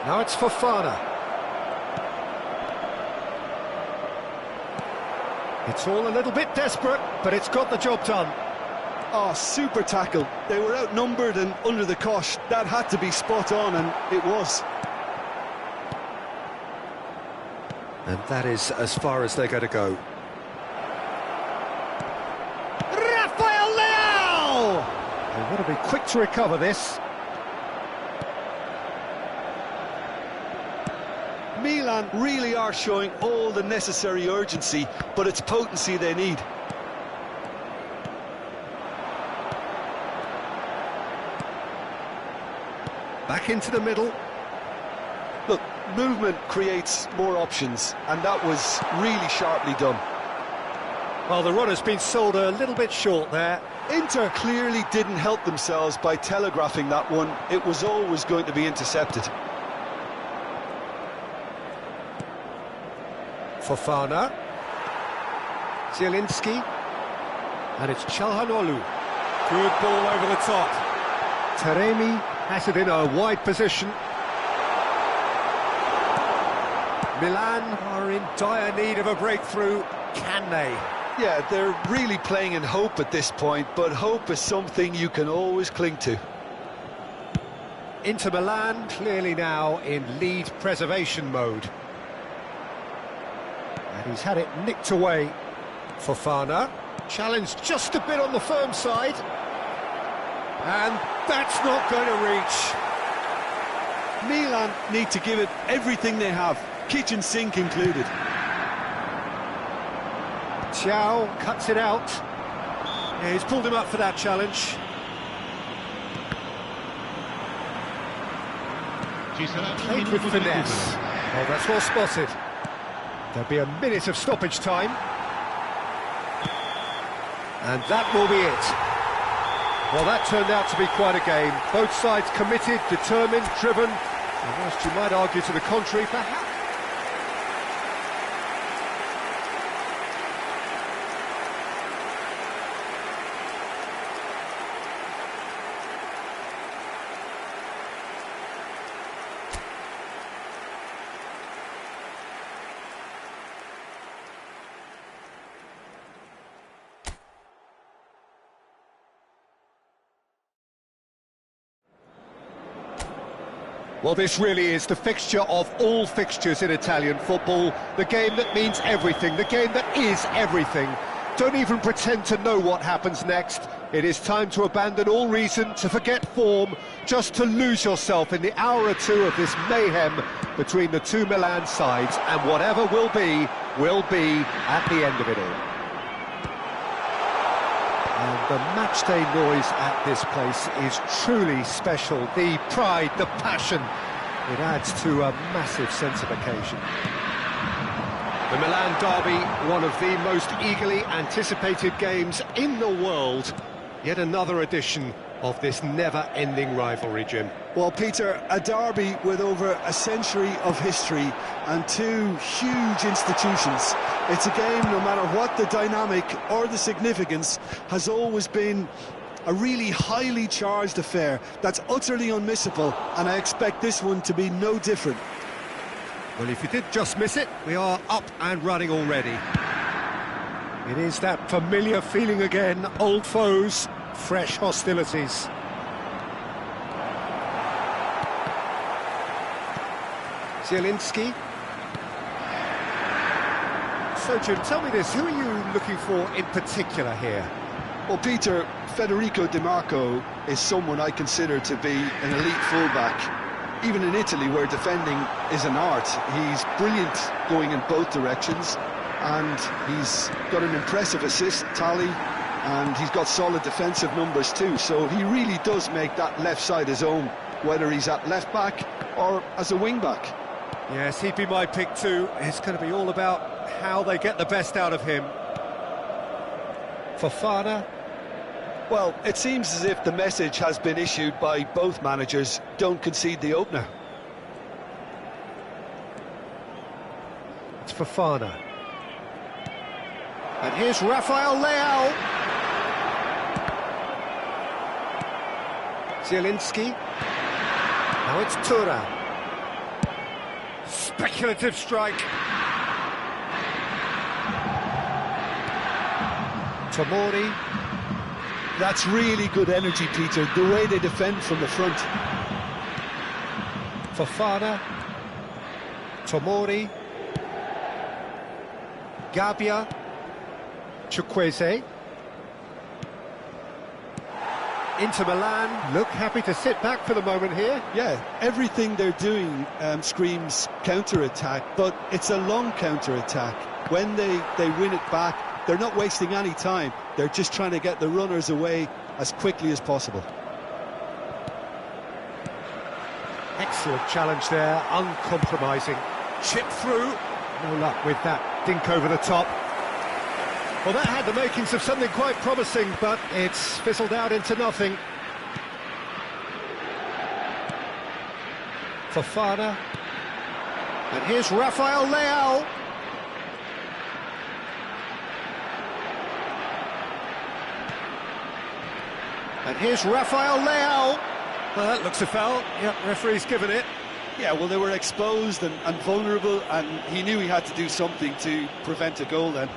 Now it's Fofana. It's all a little bit desperate, but it's got the job done. Oh, super tackle. They were outnumbered and under the cosh. That had to be spot on, and it was. And that is as far as they're going to go. Rafael Leao! They've got to be quick to recover this. Milan really are showing all the necessary urgency, but it's potency they need. Back into the middle. Look, movement creates more options, and that was really sharply done. Well, the runner's been sold a little bit short there. Inter clearly didn't help themselves by telegraphing that one. It was always going to be intercepted. Fofana. Zielinski. And it's Çalhanoğlu. Good ball over the top. Taremi has it in a wide position. Milan are in dire need of a breakthrough. Can they? Yeah, they're really playing in hope at this point, but hope is something you can always cling to. Inter Milan clearly now in lead preservation mode. And he's had it nicked away. Fofana, challenged just a bit on the firm side. And that's not going to reach. Milan need to give it everything they have, kitchen sink included. Thiaw cuts it out. Yeah, he's pulled him up for that challenge. Played with finesse. Oh, that's well spotted. There'll be a minute of stoppage time. And that will be it. Well, that turned out to be quite a game. Both sides committed, determined, driven. And whilst you might argue to the contrary, perhaps... Well, this really is the fixture of all fixtures in Italian football. The game that means everything, the game that is everything. Don't even pretend to know what happens next. It is time to abandon all reason, to forget form, just to lose yourself in the hour or two of this mayhem between the two Milan sides, and whatever will be at the end of it all. And the matchday noise at this place is truly special. The pride, the passion, it adds to a massive sense of occasion. The Milan derby, one of the most eagerly anticipated games in the world. Yet another edition of this never-ending rivalry, Jim. Well, Peter, a derby with over a century of history and two huge institutions. It's a game, no matter what the dynamic or the significance, has always been a really highly charged affair that's utterly unmissable, and I expect this one to be no different. Well, if you did just miss it, we are up and running already. It is that familiar feeling again, old foes, fresh hostilities. Zielinski. So, Jim, tell me this, who are you looking for in particular here? Well, Peter, Federico Di Marco is someone I consider to be an elite fullback. Even in Italy, where defending is an art, he's brilliant going in both directions, and he's got an impressive assist tally, and he's got solid defensive numbers too, so he really does make that left side his own, whether he's at left back or as a wing back. Yes, he'd be my pick too. It's going to be all about how they get the best out of him. Fofana. Well, it seems as if the message has been issued by both managers: don't concede the opener. It's Fofana. And here's Rafael Leao. Zielinski. Now it's Thuram. Speculative strike. Tomori. That's really good energy, Peter, the way they defend from the front. Fofana. Tomori. Gabbia. Chukwueze. Inter Milan look happy to sit back for the moment here. Yeah, everything they're doing screams counter-attack, but it's a long counter-attack. When they win it back, they're not wasting any time. They're just trying to get the runners away as quickly as possible. Excellent challenge there, uncompromising. Chip through, no luck with that dink over the top. Well, that had the makings of something quite promising, but it's fizzled out into nothing. Fofana. And here's Rafael Leao. And here's Rafael Leao. Well, that looks a foul. Yep, referee's given it. Yeah, well, they were exposed and vulnerable, and he knew he had to do something to prevent a goal then.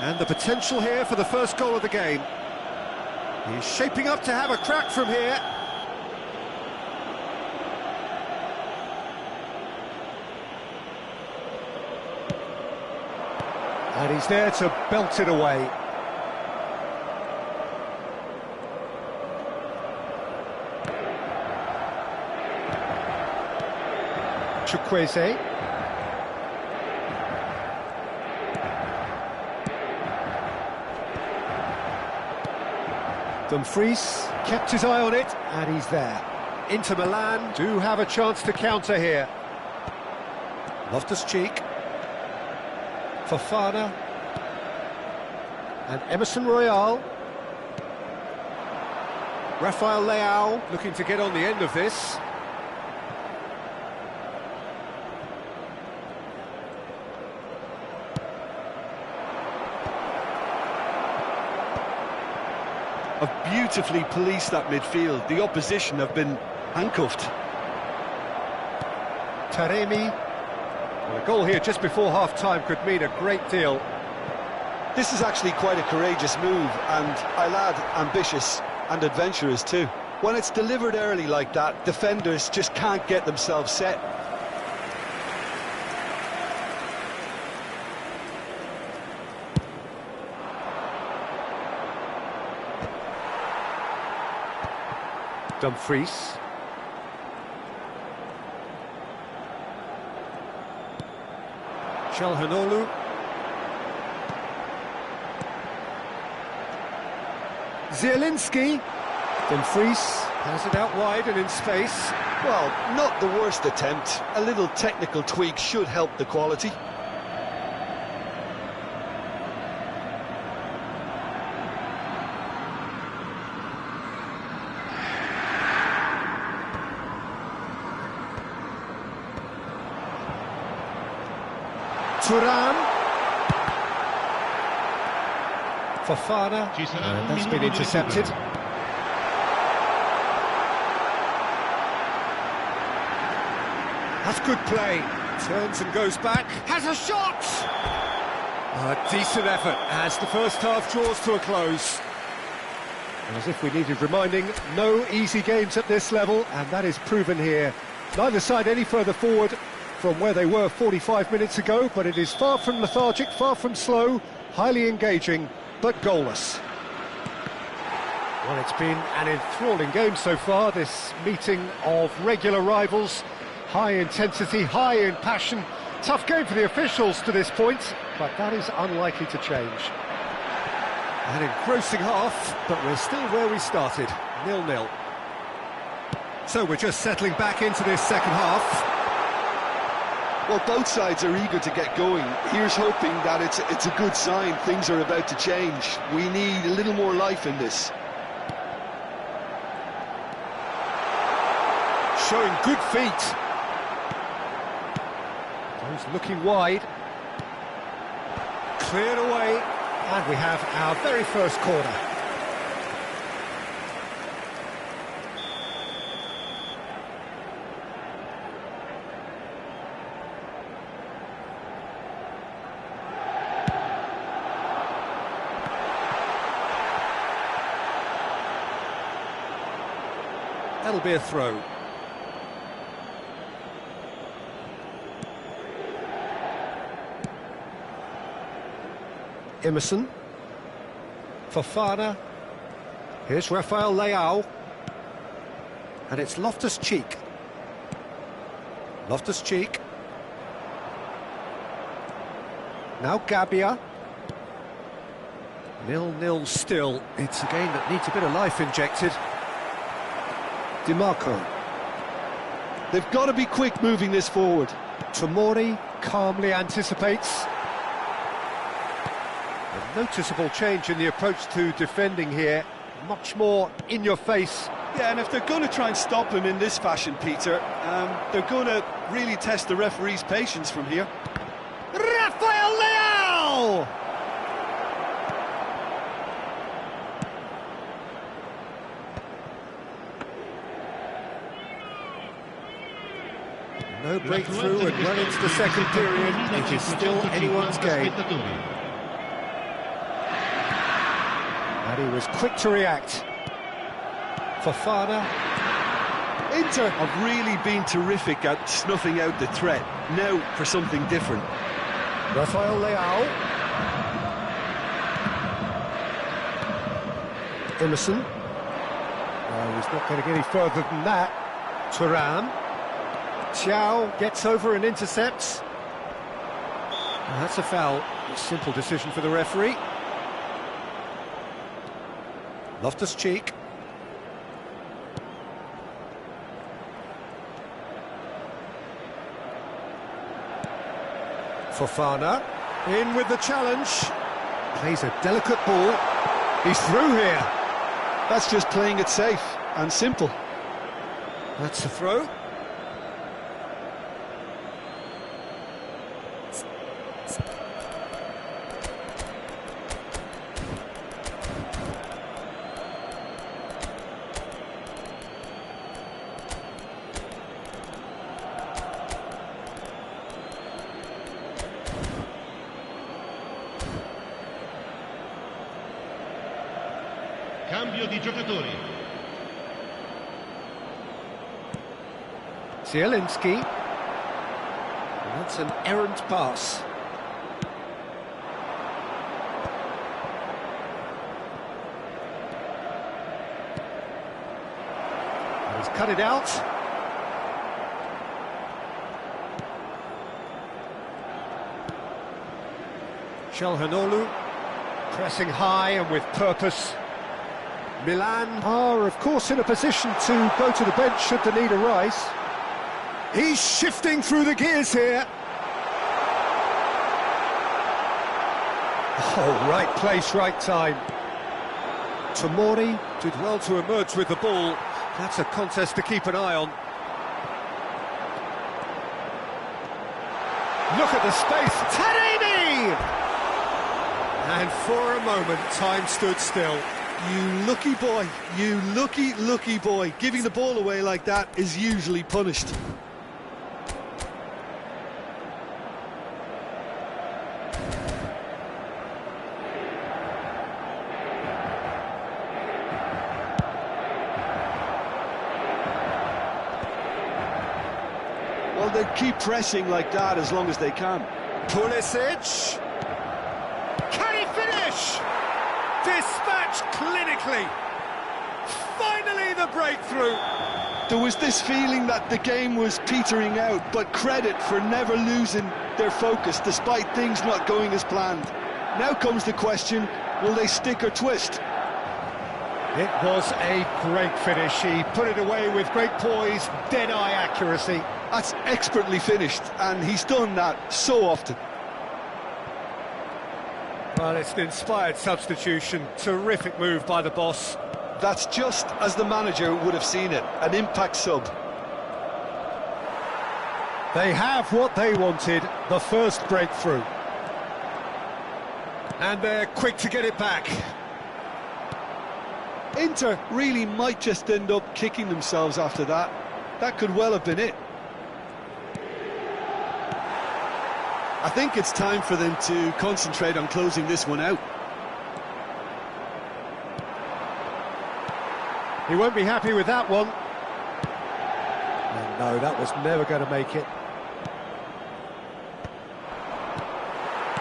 And the potential here for the first goal of the game. He's shaping up to have a crack from here. And he's there to belt it away. Chukwueze. Dumfries kept his eye on it, and he's there. Inter Milan do have a chance to counter here. Loftus-Cheek. Fofana. And Emerson Royal. Rafael Leao looking to get on the end of this. Have beautifully policed that midfield. The opposition have been handcuffed. Taremi. Well, a goal here just before half-time could mean a great deal. This is actually quite a courageous move, and I'll add, ambitious and adventurous too. When it's delivered early like that, defenders just can't get themselves set. Dumfries. Çalhanoğlu. Zielinski. Dumfries has it out wide and in space. Well, not the worst attempt. A little technical tweak should help the quality. Thuram. Fofana. And that's been intercepted. That's good play. Turns and goes back. Has a shot! A decent effort as the first half draws to a close. And as if we needed reminding, no easy games at this level, and that is proven here. Neither side any further forward from where they were 45 minutes ago, but it is far from lethargic, far from slow, highly engaging, but goalless. Well, it's been an enthralling game so far, this meeting of regular rivals. High intensity, high in passion. Tough game for the officials to this point, but that is unlikely to change. An engrossing half, but we're still where we started, 0-0. So we're just settling back into this second half. Well, both sides are eager to get going. Here's hoping that it's a good sign. Things are about to change. We need a little more life in this. Showing good feet. Those looking wide. Cleared away. And we have our very first corner. That'll be a throw. Emerson. Fofana. Here's Rafael Leao. And it's Loftus-Cheek. Loftus-Cheek. Now Gabbia. 0-0 still. It's a game that needs a bit of life injected. DiMarco. They've got to be quick moving this forward. Tomori calmly anticipates. A noticeable change in the approach to defending here. Much more in your face. Yeah, and if they're going to try and stop him in this fashion, Peter, they're going to really test the referee's patience from here. Rafael Leao! No breakthrough and well into the second period. It is still anyone's game. And he was quick to react. Fofana. Inter have really been terrific at snuffing out the threat. Now for something different. Rafael Leao. Emerson. He's not going to get any further than that. Thuram. Thiaw gets over and intercepts. And that's a foul. A simple decision for the referee. Loftus-Cheek. Fofana, in with the challenge, plays a delicate ball, he's through here. That's just playing it safe and simple. That's a throw. Cambio di giocatori. Zielinski. And that's an errant pass. And he's cut it out. Çalhanoğlu pressing high and with purpose. Milan are, of course, in a position to go to the bench should the need arise. He's shifting through the gears here. Oh, right place, right time. Tomori did well to emerge with the ball. That's a contest to keep an eye on. Look at the space. Taremi! And for a moment, time stood still. You lucky boy, you lucky boy. Giving the ball away like that is usually punished. Well, they keep pressing like that as long as they can. Pulisic. Can he finish? Dispatched clinically. Finally the breakthrough. There was this feeling that the game was petering out, but credit for never losing their focus despite things not going as planned. Now comes the question, will they stick or twist? It was a great finish. He put it away with great poise, dead-eye accuracy. That's expertly finished, and he's done that so often. Well, it's an inspired substitution. Terrific move by the boss. That's just as the manager would have seen it, an impact sub. They have what they wanted, the first breakthrough. And they're quick to get it back. Inter really might just end up kicking themselves after that. That could well have been it. I think it's time for them to concentrate on closing this one out. He won't be happy with that one. And no, that was never going to make it.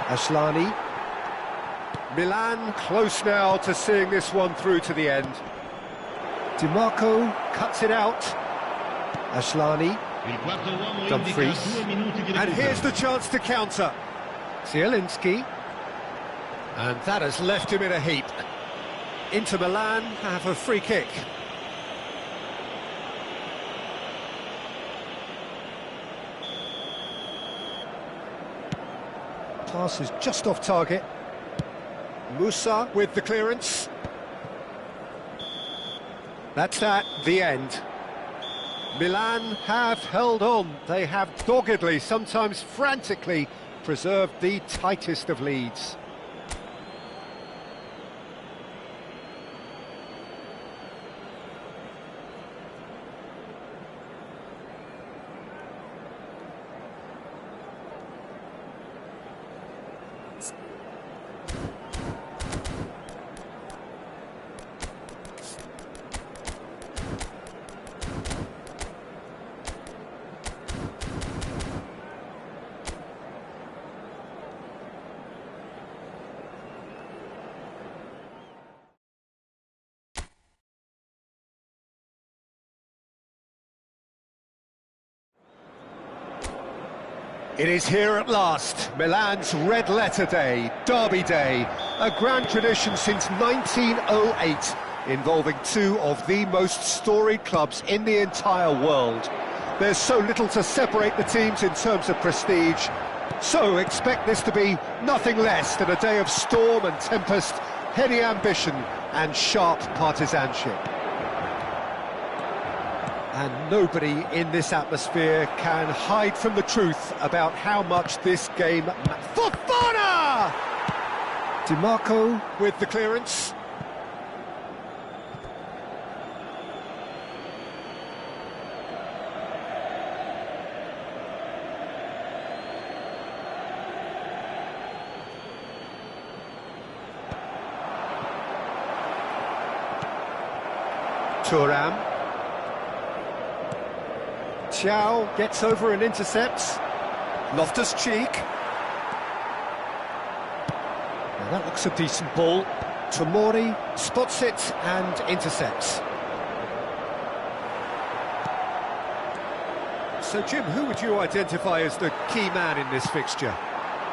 Asllani. Milan close now to seeing this one through to the end. Dimarco cuts it out. Asllani. Il quarto uomo indica Dumfries. 2 minuti di And recupero. here's the chance to counter. Zielinski. And that has left him in a heap. Inter Milan have a free kick. Pass is just off target. Musa with the clearance. That's that, the end. Milan have held on. They have doggedly, sometimes frantically, preserved the tightest of leads. It is here at last, Milan's red letter day, Derby Day, a grand tradition since 1908, involving two of the most storied clubs in the entire world. There's so little to separate the teams in terms of prestige, so expect this to be nothing less than a day of storm and tempest, heady ambition and sharp partisanship. And nobody in this atmosphere can hide from the truth about how much this game... Fofana! Dimarco with the clearance. Thuram. Thiaw gets over and intercepts. Loftus-Cheek. Now that looks a decent ball. Tomori spots it and intercepts. So, Jim, who would you identify as the key man in this fixture?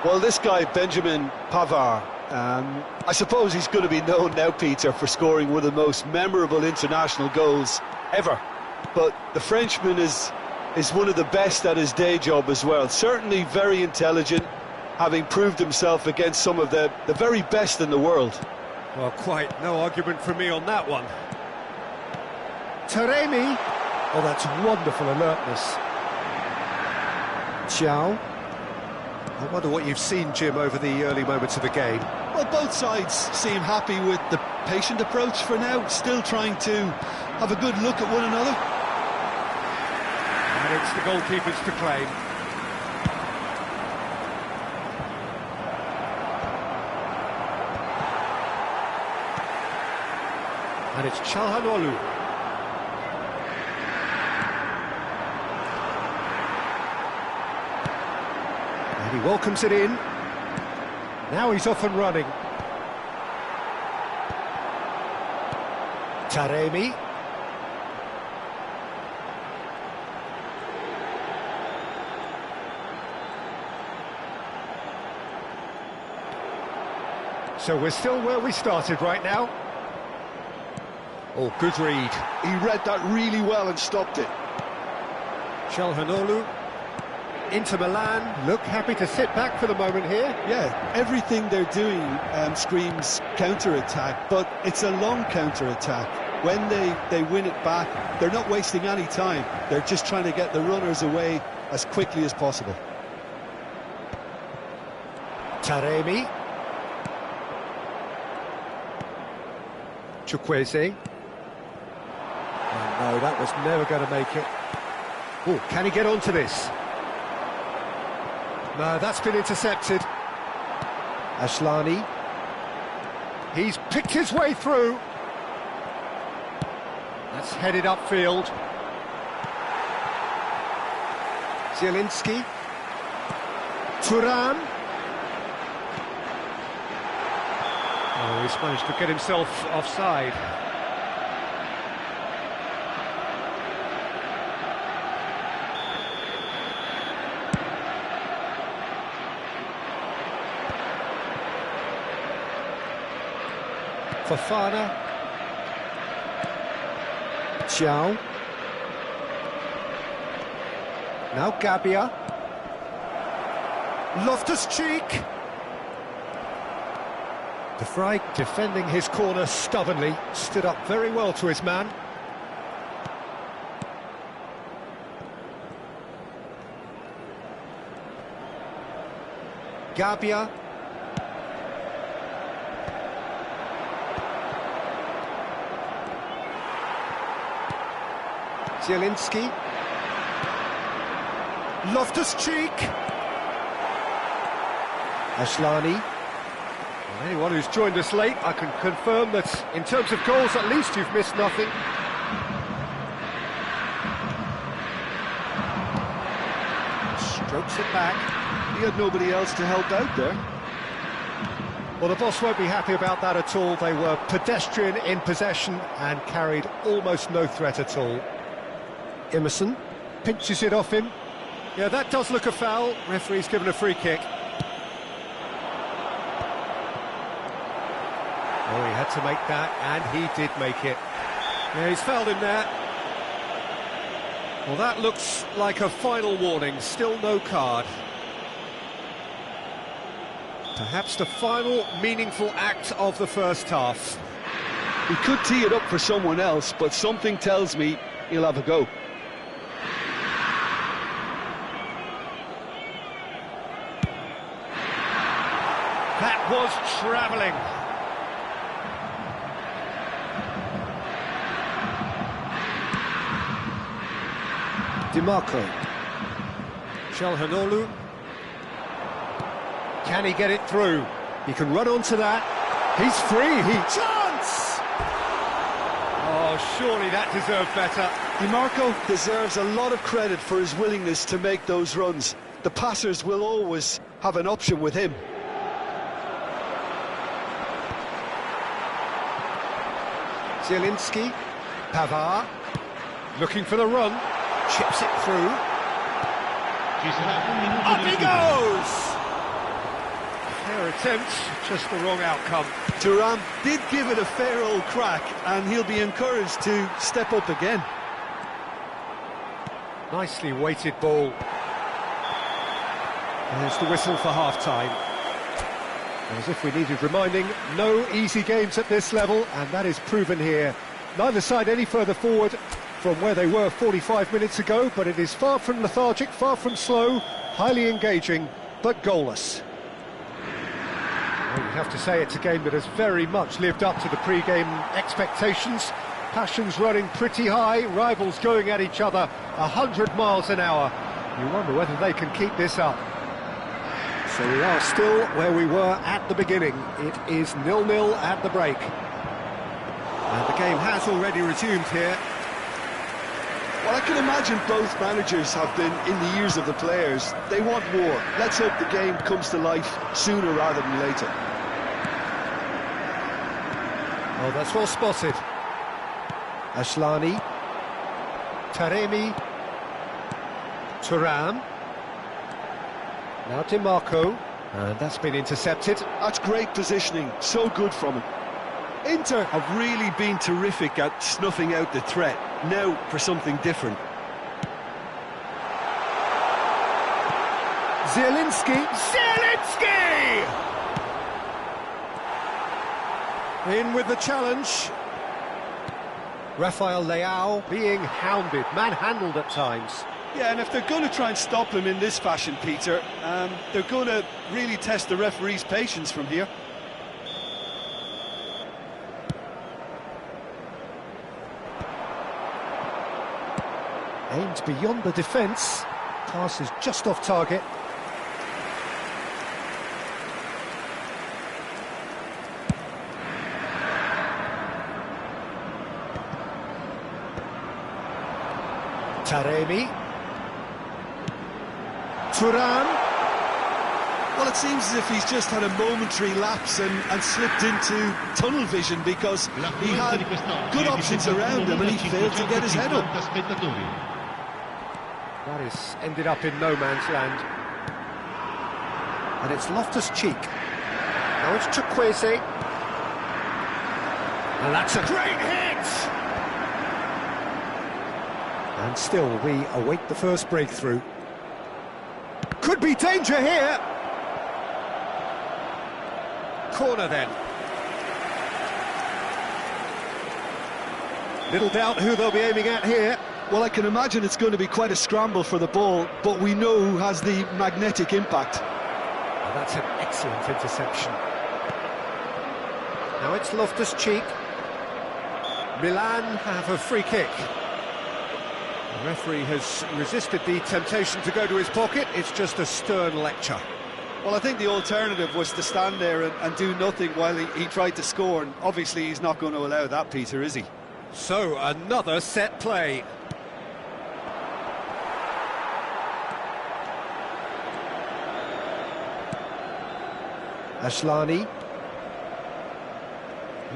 Well, this guy, Benjamin Pavard, I suppose he's going to be known now, Peter, for scoring one of the most memorable international goals ever. But the Frenchman is one of the best at his day job as well. Certainly very intelligent, having proved himself against some of the very best in the world. Well, quite no argument from me on that one. Taremi. Oh, that's wonderful alertness. Thiaw. I wonder what you've seen, Jim, over the early moments of the game. Well, both sides seem happy with the patient approach for now, still trying to have a good look at one another. And it's the goalkeepers to claim. And it's Çalhanoğlu. And he welcomes it in. Now he's off and running. Taremi. So we're still where we started right now. Oh, good read. He read that really well and stopped it. Çalhanoğlu. Inter Milan look happy to sit back for the moment here. Yeah, everything they're doing screams counter-attack, but it's a long counter-attack. When they win it back, they're not wasting any time. They're just trying to get the runners away as quickly as possible. Taremi. Chukwueze. Oh, no, that was never going to make it. Oh, can he get onto this? No, that's been intercepted. Asllani. He's picked his way through. That's headed upfield. Zielinski. Thuram. Oh, he's managed to get himself offside. Fofana. Thiaw. Now Gabbia. Loftus-Cheek. De Vrij defending his corner stubbornly, stood up very well to his man. Gabbia. Zielinski. Loftus-Cheek. Asllani. Anyone who's joined us late, I can confirm that in terms of goals, at least you've missed nothing. Strokes it back. He had nobody else to help out there. Well, the boss won't be happy about that at all. They were pedestrian in possession and carried almost no threat at all. Emerson pinches it off him. Yeah, that does look a foul. Referee's given a free kick. Oh, he had to make that, and he did make it. Yeah, he's fouled him there. Well, that looks like a final warning. Still no card. Perhaps the final meaningful act of the first half. He could tee it up for someone else, but something tells me he'll have a go. That was travelling. DiMarco. Çalhanoğlu. Can he get it through? He can run onto that. He's free. Chance! Oh, surely that deserved better. DiMarco deserves a lot of credit for his willingness to make those runs. The passers will always have an option with him. Zielinski. Pavard. Looking for the run. Chips it through. Ci sarà un minuto Up di he recupero. goes! Fair attempt, just the wrong outcome. Thuram did give it a fair old crack, and he'll be encouraged to step up again. Nicely weighted ball. There's the whistle for half-time. As if we needed reminding, no easy games at this level, and that is proven here. Neither side any further forward from where they were 45 minutes ago, but it is far from lethargic, far from slow, highly engaging, but goalless. Well, you have to say it's a game that has very much lived up to the pre-game expectations. Passions running pretty high, rivals going at each other 100 miles an hour. You wonder whether they can keep this up. So we are still where we were at the beginning. It is 0-0 at the break. And the game has already resumed here. Well, I can imagine both managers have been in the ears of the players. They want more. Let's hope the game comes to life sooner rather than later. Oh, that's well spotted. Asllani. Taremi. Thuram. Now DiMarco. And that's been intercepted. That's great positioning. So good from him. Inter have really been terrific at snuffing out the threat. Now for something different. Zielinski. Zielinski! In with the challenge. Rafael Leao being hounded, manhandled at times. Yeah, and if they're going to try and stop him in this fashion, Peter, they're going to really test the referee's patience from here. Aimed beyond the defence. Pass is just off target. Taremi. Thuram. Well, it seems as if he's just had a momentary lapse and slipped into tunnel vision, because he had good options around him and he failed to get his head up. That is ended up in no man's land. And it's Loftus-Cheek. Now it's Chukwueze. And that's a great hit! And still, we await the first breakthrough. Could be danger here! Corner then. Little doubt who they'll be aiming at here. Well, I can imagine it's going to be quite a scramble for the ball, but we know who has the magnetic impact. Oh, that's an excellent interception. Now it's Loftus-Cheek. Milan have a free kick. The referee has resisted the temptation to go to his pocket. It's just a stern lecture. Well, I think the alternative was to stand there and do nothing while he tried to score, and obviously he's not going to allow that, Peter, is he? So, another set play. Asllani.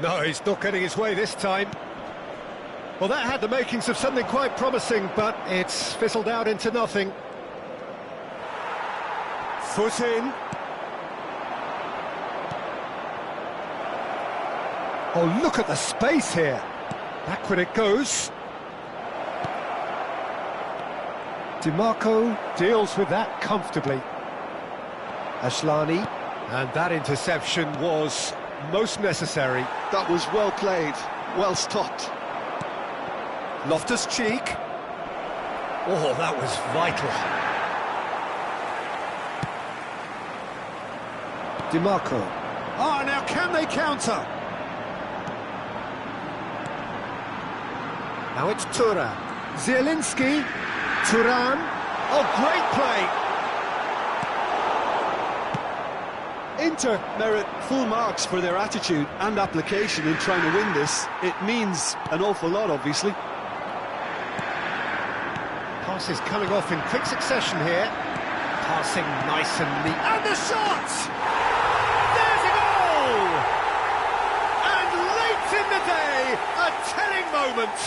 No, he's not getting his way this time. Well, that had the makings of something quite promising, but it's fizzled out into nothing. Foot in. Oh, look at the space here. Backward it goes. DiMarco deals with that comfortably. Asllani. And that interception was most necessary. That was well played, well stopped. Loftus-Cheek. Oh, that was vital. DiMarco. Oh, now can they counter? Now it's Thuram. Zielinski. Thuram. Oh, great play. Inter merit full marks for their attitude and application in trying to win this. It means an awful lot, obviously. Passes coming off in quick succession here. Passing nice and neat. And the shot! There's a goal! And late in the day, a telling moment.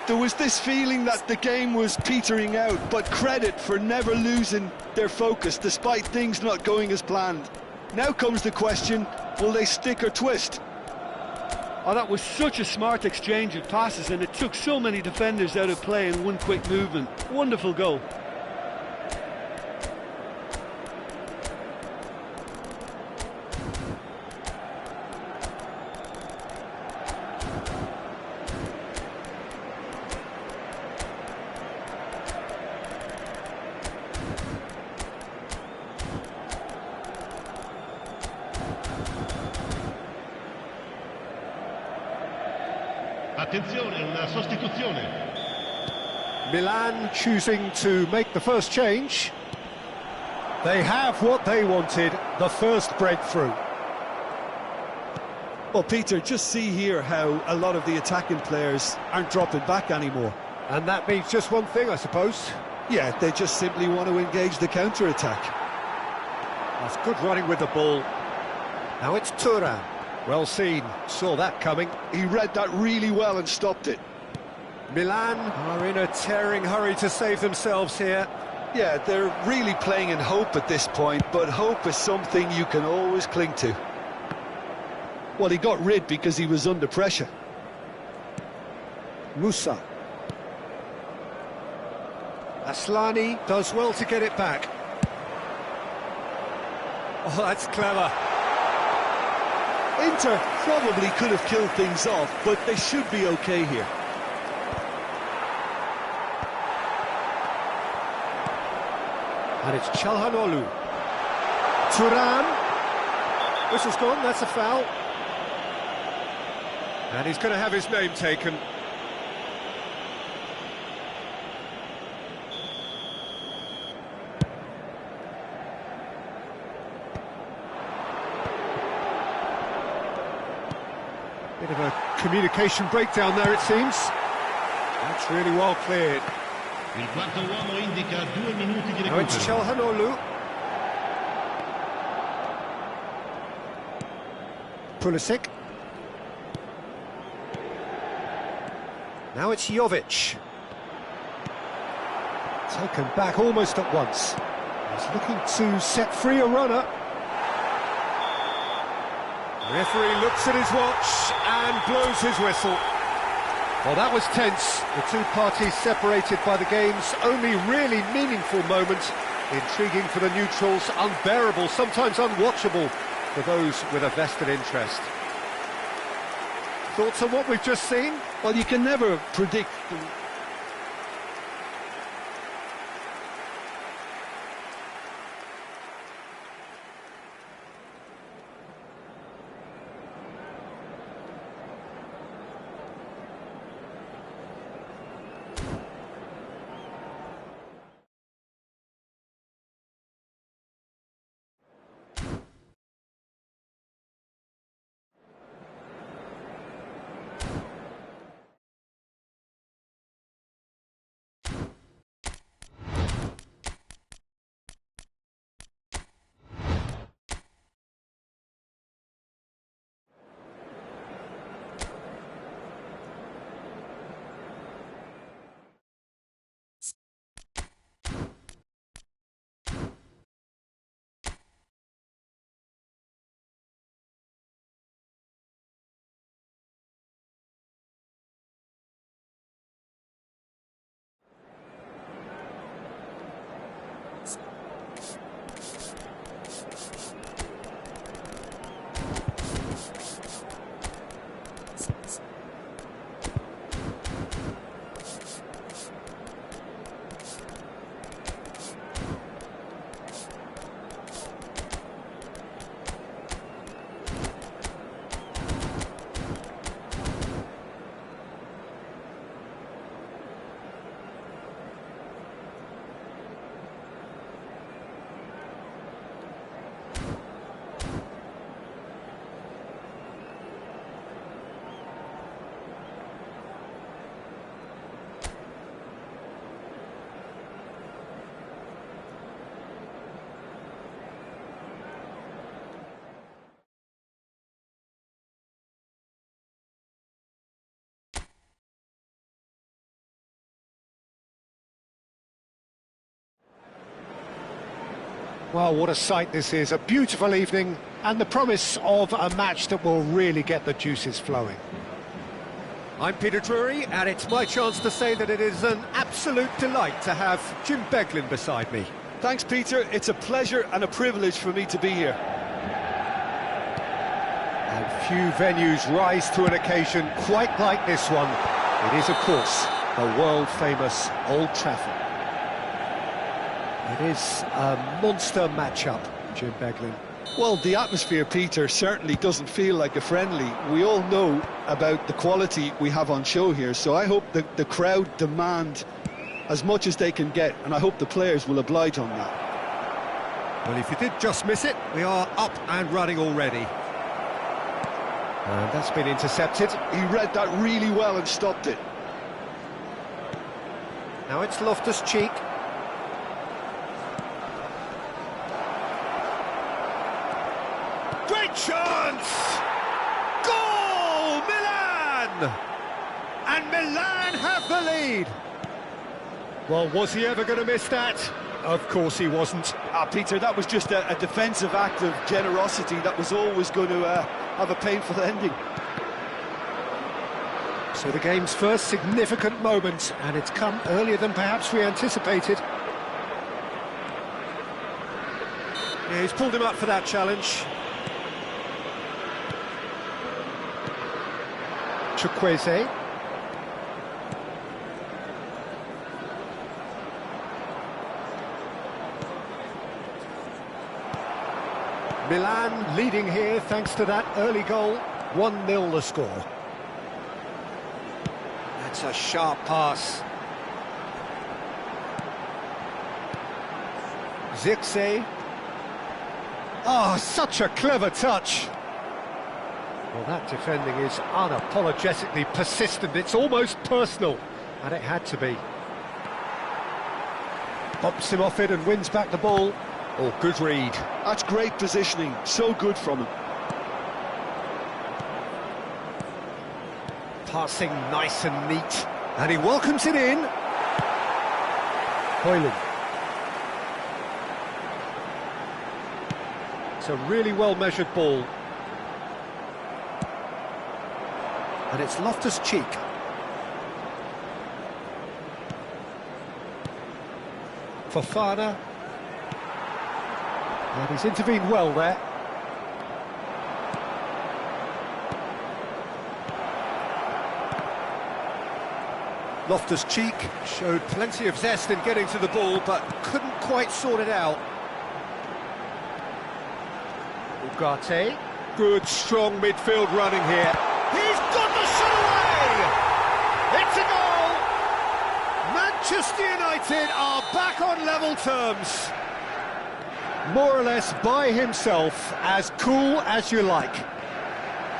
There was this feeling that the game was petering out, but credit for never losing their focus despite things not going as planned. Now comes the question, will they stick or twist? Oh, that was such a smart exchange of passes, and it took so many defenders out of play in one quick movement. Wonderful goal. Attenzione, una sostituzione. Milan choosing to make the first change. They have what they wanted, the first breakthrough. Well, Peter, just see here how a lot of the attacking players aren't dropping back anymore. And that means just one thing, I suppose. Yeah, they just simply want to engage the counter-attack. That's good running with the ball. Now it's Thuram. Well seen, saw that coming. He read that really well and stopped it. Milan are in a tearing hurry to save themselves here. Yeah, they're really playing in hope at this point, but hope is something you can always cling to. Well, he got rid because he was under pressure. Musa. Asllani does well to get it back. Oh, that's clever. Inter probably could have killed things off, but they should be okay here. And it's Çalhanoğlu. Thuram. Whistle's gone, that's a foul. And he's going to have his name taken. Bit of a communication breakdown there, it seems. That's really well cleared. Il quarto uomo indica 2 minuti di Now it's recupero. Çalhanoğlu. Pulisic. Now it's Jovic. Taken back almost at once. He's looking to set free a runner. The referee looks at his watch and blows his whistle. Well, that was tense. The two parties separated by the game's only really meaningful moment. Intriguing for the neutrals, unbearable, sometimes unwatchable for those with a vested interest. Thoughts on what we've just seen? Well, you can never predict Well, what a sight this is. A beautiful evening and the promise of a match that will really get the juices flowing. I'm Peter Drury, and it's my chance to say that it is an absolute delight to have Jim Beglin beside me. Thanks, Peter. It's a pleasure and a privilege for me to be here. And few venues rise to an occasion quite like this one. It is, of course, the world-famous Old Trafford. It is a monster matchup, Jim Beglin. Well, the atmosphere, Peter, certainly doesn't feel like a friendly. We all know about the quality we have on show here, so I hope the crowd demand as much as they can get, and I hope the players will oblige on that. Well, if you did just miss it, we are up and running already. And that's been intercepted. He read that really well and stopped it. Now it's Loftus-Cheek. Great chance! Goal! Milan! And Milan have the lead. Well, was he ever going to miss that? Of course he wasn't. Peter, that was just a defensive act of generosity that was always going to have a painful ending. So the game's first significant moment, and it's come earlier than perhaps we anticipated. Yeah, he's pulled him up for that challenge. Chukwueze. Milan leading here thanks to that early goal. 1-0 the score. That's a sharp pass. Zirkzee. Oh, such a clever touch. Well, that defending is unapologetically persistent. It's almost personal, and it had to be. Bumps him off it and wins back the ball. Oh, good read. That's great positioning, so good from him. Passing nice and neat. And he welcomes it in. Højlund. It's a really well-measured ball. And it's Loftus-Cheek. Fofana. And he's intervened well there. Loftus-Cheek showed plenty of zest in getting to the ball, but couldn't quite sort it out. Ugarte. Good, strong midfield running here. He's got the shot away! It's a goal! Manchester United are back on level terms. More or less by himself, as cool as you like.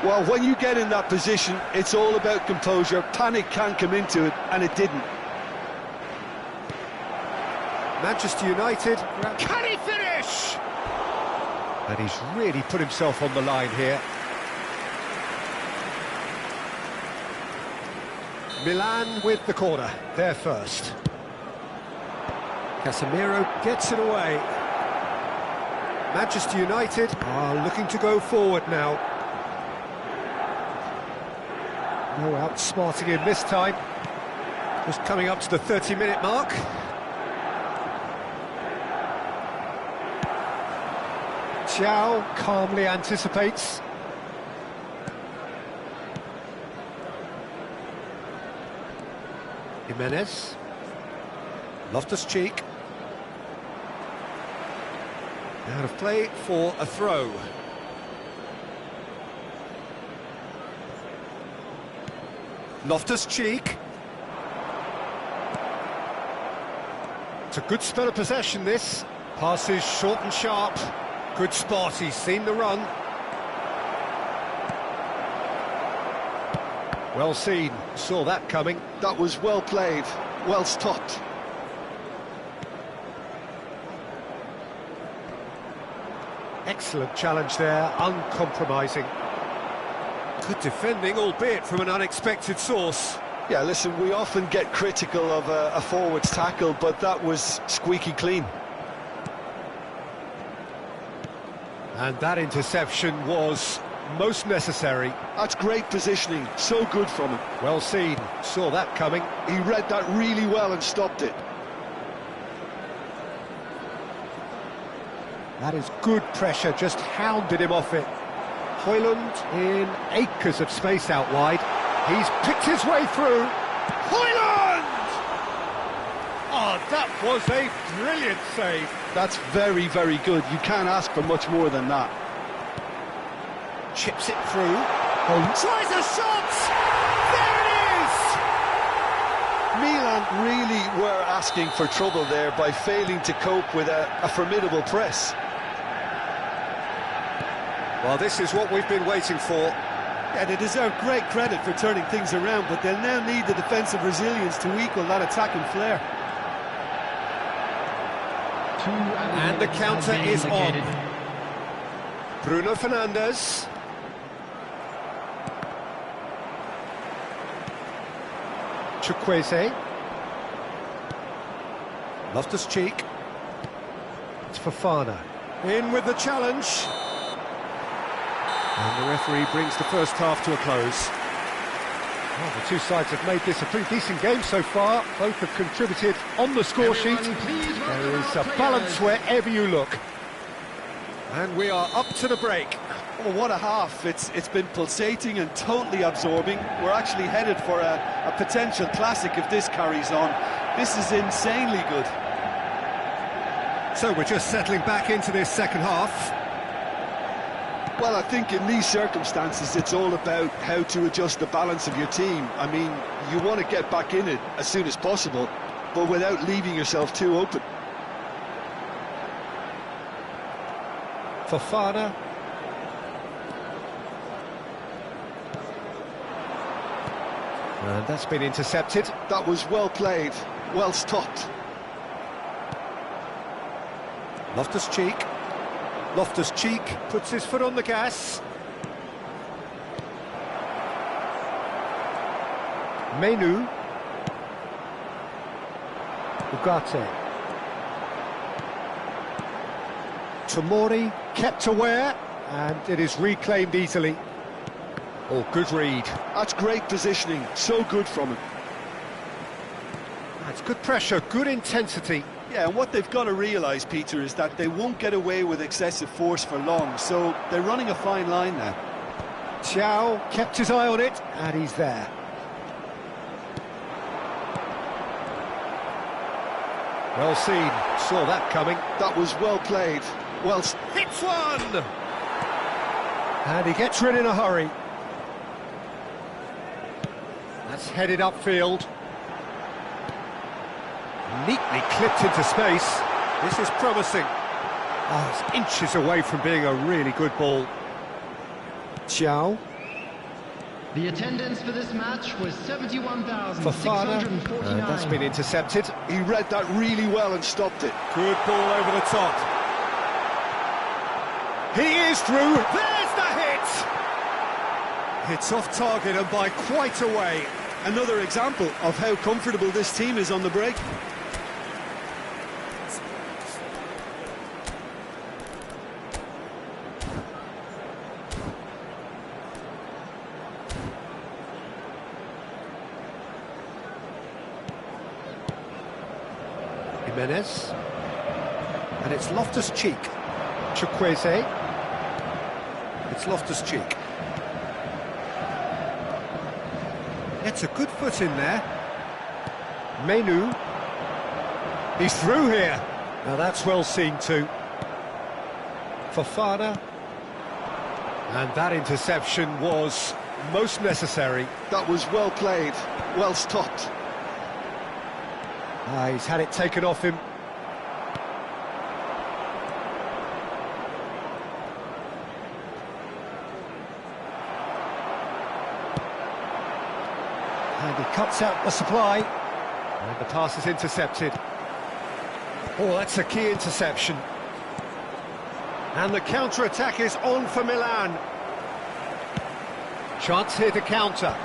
Well, when you get in that position, it's all about composure. Panic can come into it, and it didn't. Manchester United, can he finish? And he's really put himself on the line here. Milan with the corner, there first. Casemiro gets it away. Manchester United are looking to go forward now. No outsmarting him this time. Just coming up to the 30-minute mark. Thiaw calmly anticipates. Jimenez. Loftus-Cheek. Out of play for a throw. Loftus-Cheek. It's a good spell of possession, this. Passes short and sharp. Good spot, he's seen the run. Well seen, saw that coming. That was well played, well stopped. Excellent challenge there, uncompromising. Good defending, albeit from an unexpected source. Yeah, listen, we often get critical of a forward's tackle, but that was squeaky clean. And that interception was most necessary. That's great positioning, so good from him. Well seen, saw that coming. He read that really well and stopped it. That is good pressure, just hounded him off it. Højlund in acres of space out wide. He's picked his way through. Højlund! Oh, that was a brilliant save. That's very, very good. You can't ask for much more than that. Chips it through. Tries a shot! There it is! Milan really were asking for trouble there by failing to cope with a formidable press. Well, this is what we've been waiting for. Yeah, they deserve great credit for turning things around, but they'll now need the defensive resilience to equal that attacking flair. And the counter is on. Bruno Fernandes. Chukwueze. Loftus-Cheek. It's Fofana. In with the challenge. And the referee brings the first half to a close. Well, the two sides have made this a pretty decent game so far. Both have contributed on the score sheet. There is a balance wherever you look. And we are up to the break. Oh, what a half. It's been pulsating and totally absorbing. We're actually headed for a potential classic if this carries on. This is insanely good. So we're just settling back into this second half. Well, I think in these circumstances, it's all about how to adjust the balance of your team. I mean, you want to get back in it as soon as possible, but without leaving yourself too open. Fofana. And that's been intercepted. That was well played, well stopped. Loftus-Cheek. Loftus-Cheek puts his foot on the gas. Menu. Ugarte. Tomori kept aware, and it is reclaimed easily. Oh, good read. That's great positioning, so good from him. That's good pressure, good intensity. Yeah, and what they've got to realise, Peter, is that they won't get away with excessive force for long, so they're running a fine line now. Thiaw kept his eye on it, and he's there. Well seen, saw that coming. That was well played. Well, Hits one! And he gets rid in a hurry. That's headed upfield. Neatly clipped into space. This is promising. Oh, it's inches away from being a really good ball. Thiaw. The attendance for this match was Fofana. 71,649. That's been intercepted. he read that really well and stopped it. Good ball over the top. He is through. There's the hit! It's off target and by quite a way. Another example of how comfortable this team is on the break. Jimenez. And it's Loftus-Cheek. Chukwueze. It's Loftus-Cheek. Gets a good foot in there. Menu. He's through here. Now that's well seen too. Fofana. And that interception was most necessary. That was well played, well stopped. He's had it taken off him. And he cuts out the supply. And the pass is intercepted. Oh, that's a key interception. And the counter-attack is on for Milan. Chance here to counter.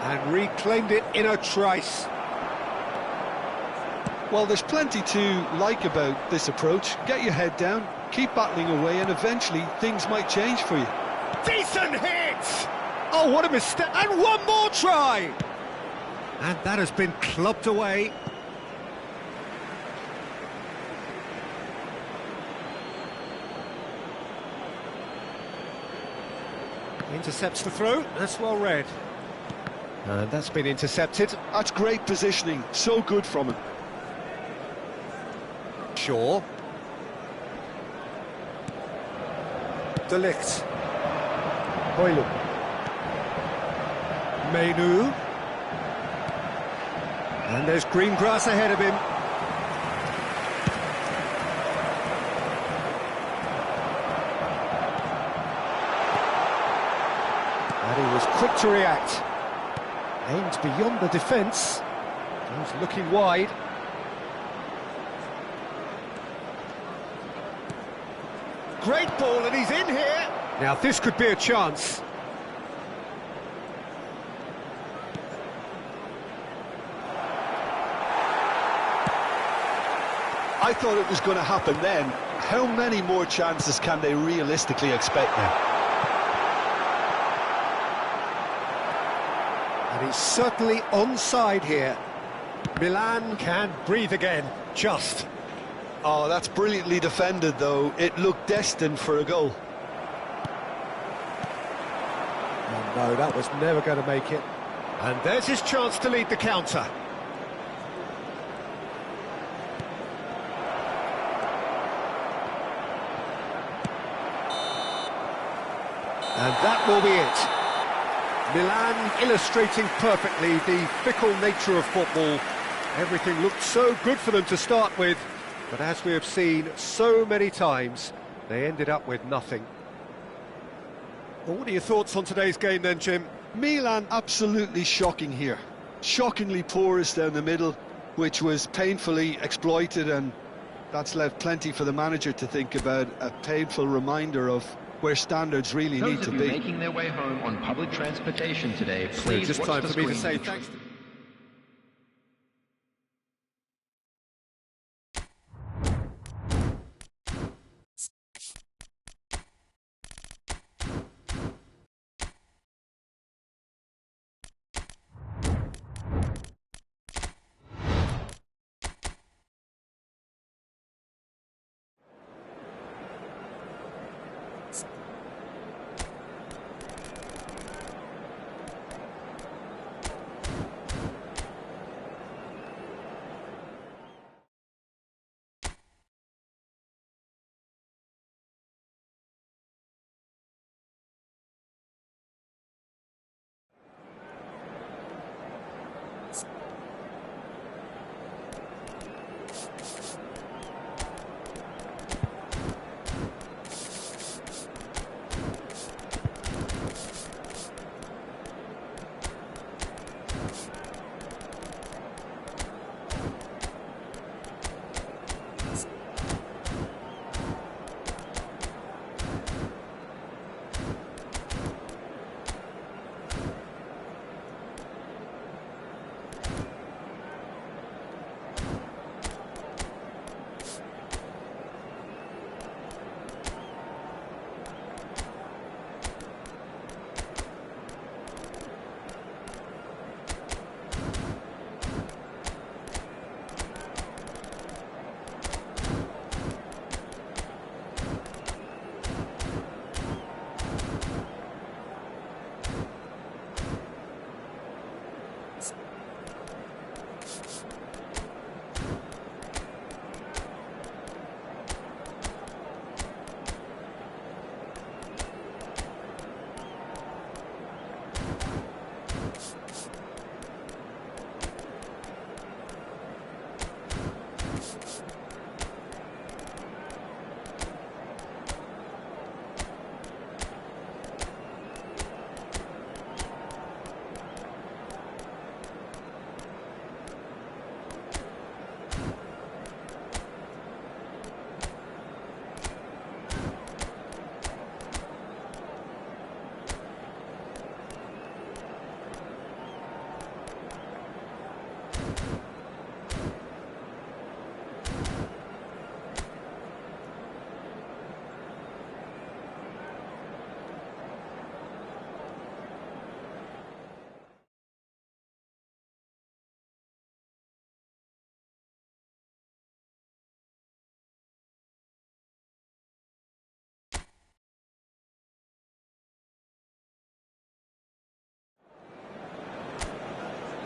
And reclaimed it in a trice. Well, there's plenty to like about this approach. Get your head down, keep battling away, and eventually things might change for you. Decent hit! Oh, what a mistake! And one more try! And that has been clubbed away. Intercepts the throw, that's well read. And that's been intercepted. That's great positioning, so good from him. Shaw. De Ligt. Højlund. Menu. And there's green grass ahead of him. And he was quick to react. Aimed beyond the defence. He's looking wide. Great ball, and he's in here. Now this could be a chance. I thought it was going to happen then. How many more chances can they realistically expect now? And he's certainly onside here. Milan can breathe again, just. Oh, that's brilliantly defended, though. It looked destined for a goal. Oh, no, that was never going to make it. And there's his chance to lead the counter. And that will be it. Milan illustrating perfectly the fickle nature of football. Everything looked so good for them to start with, but as we have seen so many times, they ended up with nothing. Well, what are your thoughts on today's game then, Jim? Milan absolutely shocking here. Shockingly porous down the middle, which was painfully exploited, and that's left plenty for the manager to think about. A painful reminder of where standards really need to be. Those of you making their way home on public transportation today, please just watch time the for me to screen. say thanks.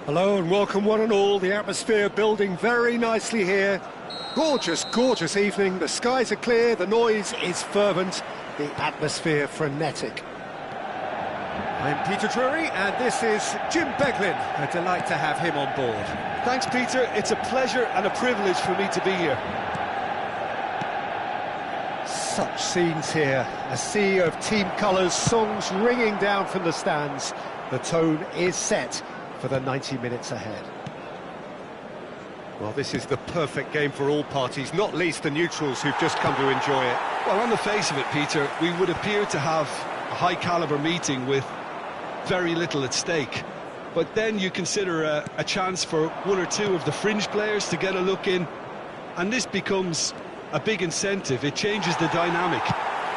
Hello and welcome one and all. The atmosphere building very nicely here. Gorgeous, gorgeous evening. The skies are clear, the noise is fervent, the atmosphere frenetic. I'm Peter Drury and this is Jim Beglin. A delight to have him on board. Thanks, Peter. It's a pleasure and a privilege for me to be here. Such scenes here. A sea of team colours, songs ringing down from the stands. The tone is set for the 90 minutes ahead. Well, this is the perfect game for all parties, not least the neutrals who've just come to enjoy it. Well, on the face of it, Peter, we would appear to have a high-caliber meeting with very little at stake. But then you consider a chance for one or two of the fringe players to get a look in, and this becomes a big incentive. It changes the dynamic.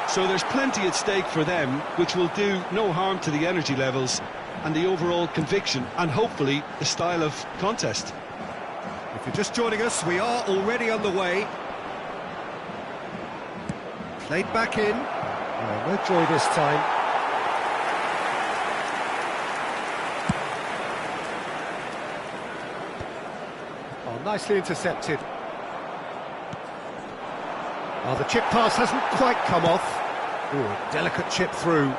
So there's plenty at stake for them, which will do no harm to the energy levels and the overall conviction and hopefully the style of contest. If you're just joining us, we are already underway. Played back in. No joy this time. Oh, nicely intercepted. Oh, the chip pass hasn't quite come off. Ooh, delicate chip through.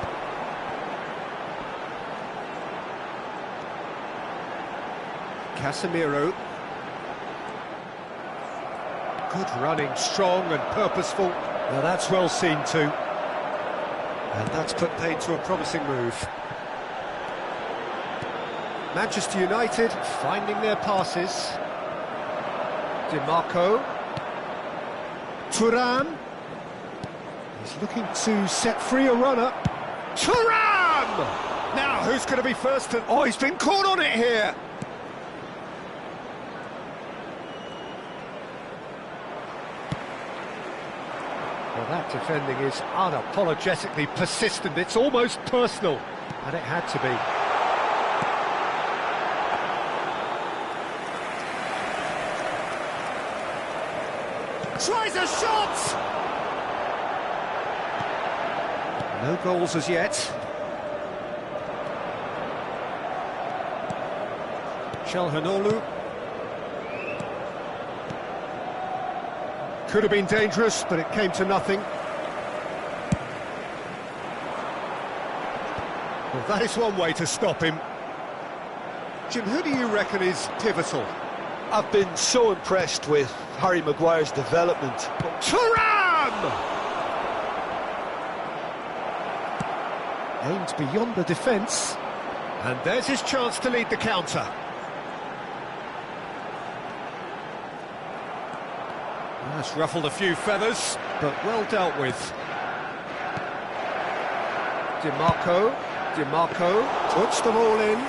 Casemiro. Good running, strong and purposeful. Now that's well seen too. And that's put paid to a promising move. Manchester United finding their passes. Dimarco. Thuram. He's looking to set free a runner. Thuram! Now, who's going to be first to... Oh, he's been caught on it here! Well, that defending is unapologetically persistent. It's almost personal, and it had to be. Tries a shot! No goals as yet. Çalhanoğlu. Could have been dangerous, but it came to nothing. Well, that is one way to stop him. Jim, who do you reckon is pivotal? I've been so impressed with Harry Maguire's development. Thuram! Aimed beyond the defence. And there's his chance to lead the counter. That's ruffled a few feathers, but well dealt with. Dimarco puts them all in.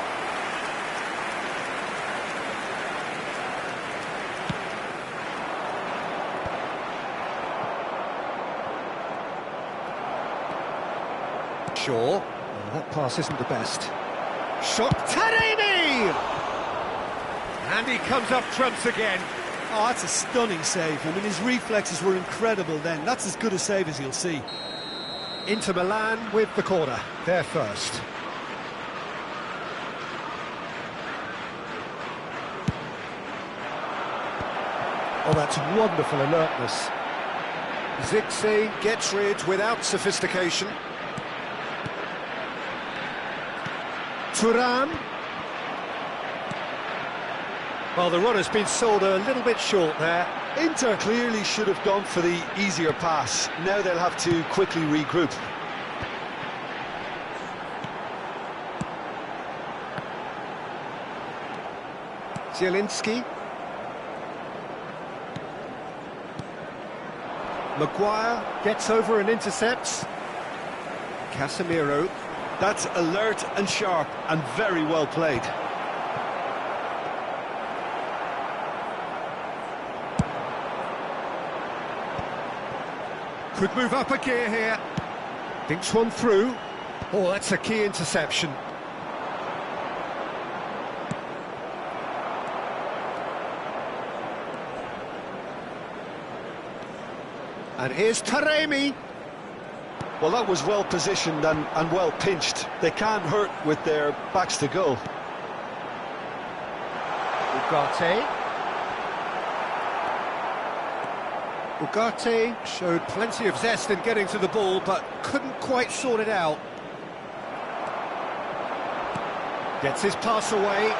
Shaw. Oh, that pass isn't the best. Shot, Taremi! And he comes up trumps again. Oh, that's a stunning save. I mean, his reflexes were incredible then. That's as good a save as you'll see. Inter Milan with the corner. They're first. Oh, that's wonderful alertness. Zirkzee gets rid without sophistication. Thuram. Well, the run has been sold a little bit short there. Inter clearly should have gone for the easier pass. Now they'll have to quickly regroup. Zielinski. Maguire gets over and intercepts. Casemiro. That's alert and sharp and very well played. Could move up a gear here. Thinks one through. Oh, that's a key interception. And here's Taremi. Well, that was well positioned and well pinched. They can't hurt with their backs to goal. Ugarte showed plenty of zest in getting to the ball, but couldn't quite sort it out. Gets his pass away.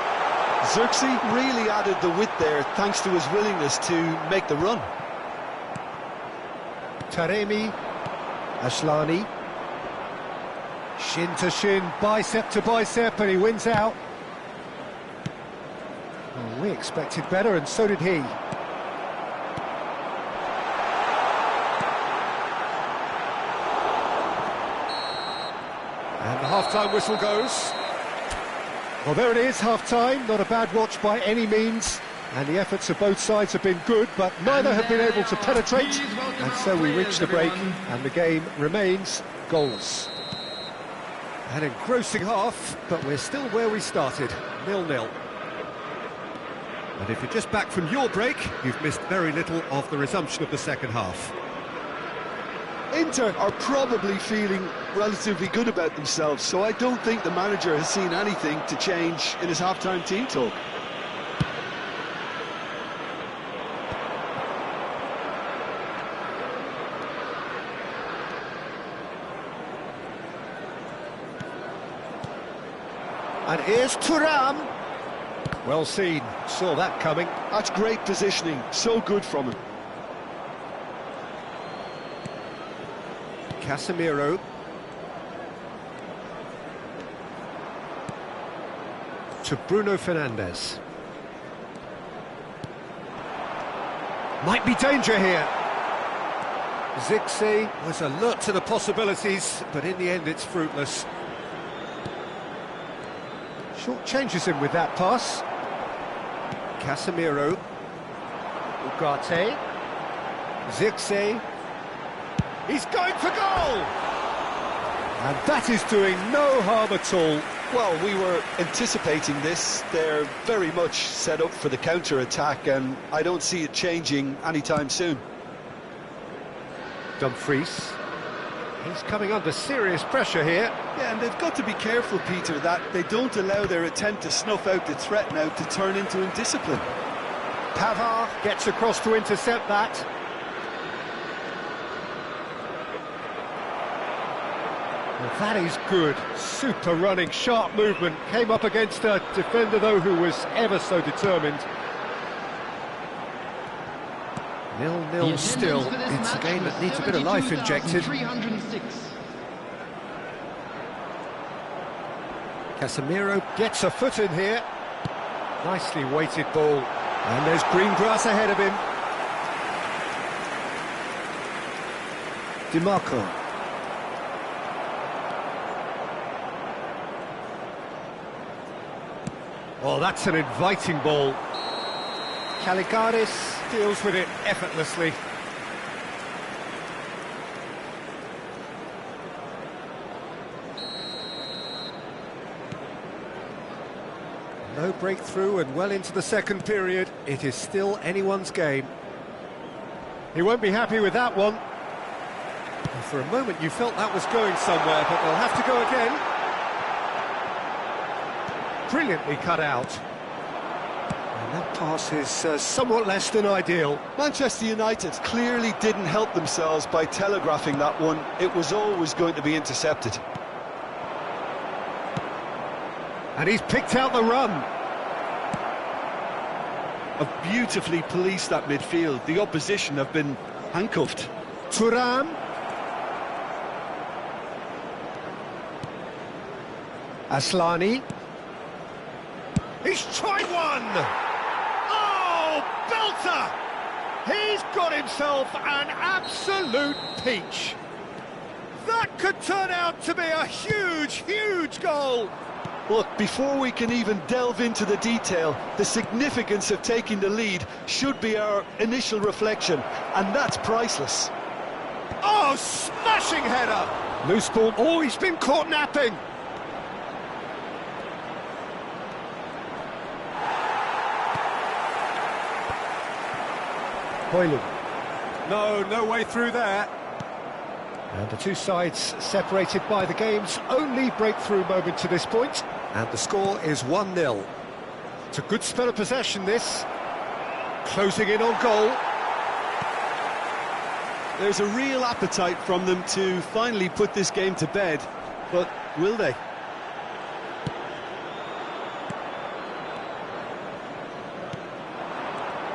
Zirkzee really added the width there thanks to his willingness to make the run. Taremi, Asllani. Shin to shin, bicep to bicep, and he wins out. Well, we expected better, and so did he. And the half-time whistle goes. Well, there it is, half-time. Not a bad watch by any means. And the efforts of both sides have been good, but neither have been able to penetrate. And so we reach the break, and the game remains goalless. An engrossing half, but we're still where we started, 0-0. And if you're just back from your break, you've missed very little of the resumption of the second half. Inter are probably feeling relatively good about themselves, so I don't think the manager has seen anything to change in his half-time team talk. And here's Thuram. Well seen, saw that coming. That's great positioning, so good from him. Casemiro. To Bruno Fernandes. Might be danger here. Zirkzee was alert to the possibilities, but in the end it's fruitless. Short changes him with that pass. Casemiro. Ugarte. Zirkzee. He's going for goal! And that is doing no harm at all. Well, we were anticipating this. They're very much set up for the counter-attack, and I don't see it changing anytime soon. Dumfries. He's coming under serious pressure here. Yeah, and they've got to be careful, Peter, that they don't allow their attempt to snuff out the threat now to turn into indiscipline. Pavard gets across to intercept that. Well, that is good. Super running, sharp movement. Came up against a defender, though, who was ever so determined. 0-0 still. It's a game that needs a bit of life injected. 306. Casemiro gets a foot in here. Nicely weighted ball. And there's green grass ahead of him. DiMarco. Oh, that's an inviting ball. Caligaris deals with it effortlessly. No breakthrough and well into the second period. It is still anyone's game. He won't be happy with that one. And for a moment you felt that was going somewhere, but they'll have to go again. Brilliantly cut out. And that pass is somewhat less than ideal. Manchester United clearly didn't help themselves by telegraphing that one. It was always going to be intercepted. And he's picked out the run. Have beautifully policed that midfield. The opposition have been handcuffed. Thuram. Aslani. He's tried one! Oh, belter! He's got himself an absolute peach. That could turn out to be a huge, huge goal. Look, before we can even delve into the detail, the significance of taking the lead should be our initial reflection, and that's priceless. Oh, smashing header! Loose ball. Oh, he's been caught napping. Højlund. No way through there. And the two sides separated by the game's only breakthrough moment to this point. And the score is 1-0. It's a good spell of possession, this. Closing in on goal. There's a real appetite from them to finally put this game to bed, but will they?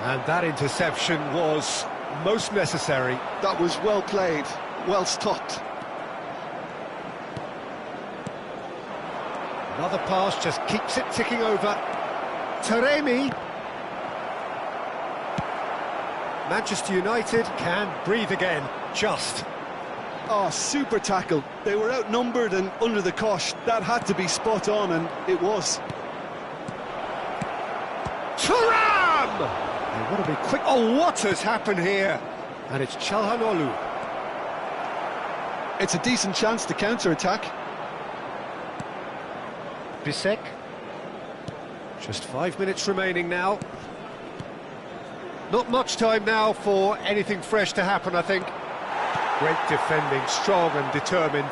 And that interception was most necessary. That was well played, well stopped. Another pass just keeps it ticking over. Taremi. Manchester United can breathe again, just. Oh, super tackle. They were outnumbered and under the cosh. That had to be spot on, and it was. Thuram! They want to be quick. Oh, what has happened here? And it's Çalhanoğlu. It's a decent chance to counter-attack. Bisek. Just 5 minutes remaining now. Not much time now for anything fresh to happen, I think. Great defending, strong and determined.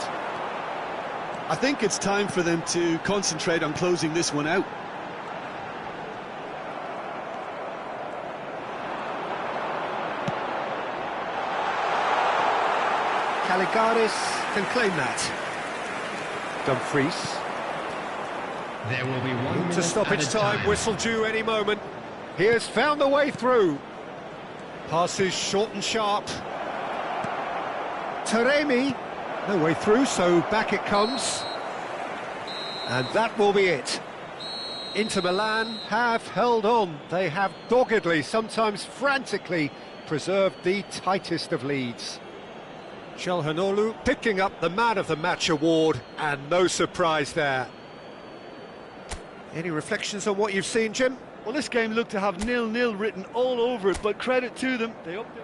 I think it's time for them to concentrate on closing this one out. Caligaris can claim that. Dumfries. There will be 1 minute To stoppage at a time, whistle due any moment. He has found the way through. Passes short and sharp. Taremi. No way through, so back it comes. And that will be it. Inter Milan have held on. They have doggedly, sometimes frantically, preserved the tightest of leads. Çalhanoğlu picking up the Man of the Match award, and no surprise there. Any reflections on what you've seen, Jim? Well, this game looked to have 0-0 written all over it, but credit to them, they upped it.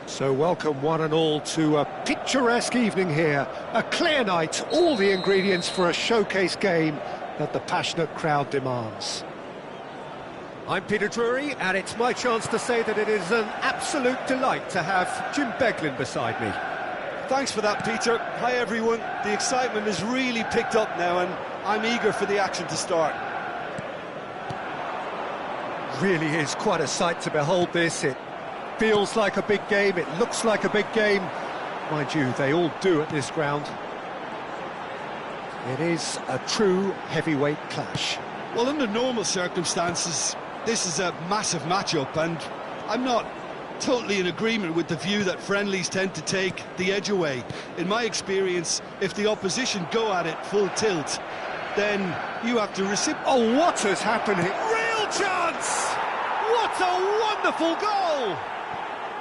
So welcome one and all to a picturesque evening here. A clear night, all the ingredients for a showcase game that the passionate crowd demands. I'm Peter Drury, and it's my chance to say that it is an absolute delight to have Jim Beglin beside me. Thanks for that, Peter. Hi, everyone. The excitement has really picked up now, and I'm eager for the action to start. Really is quite a sight to behold this. It feels like a big game, it looks like a big game. Mind you, they all do at this ground. It is a true heavyweight clash. Well, under normal circumstances, this is a massive matchup, and I'm not totally in agreement with the view that friendlies tend to take the edge away. In my experience, if the opposition go at it full tilt, then you have to reciprocate. Oh, what has happened here? Real chance! What a wonderful goal!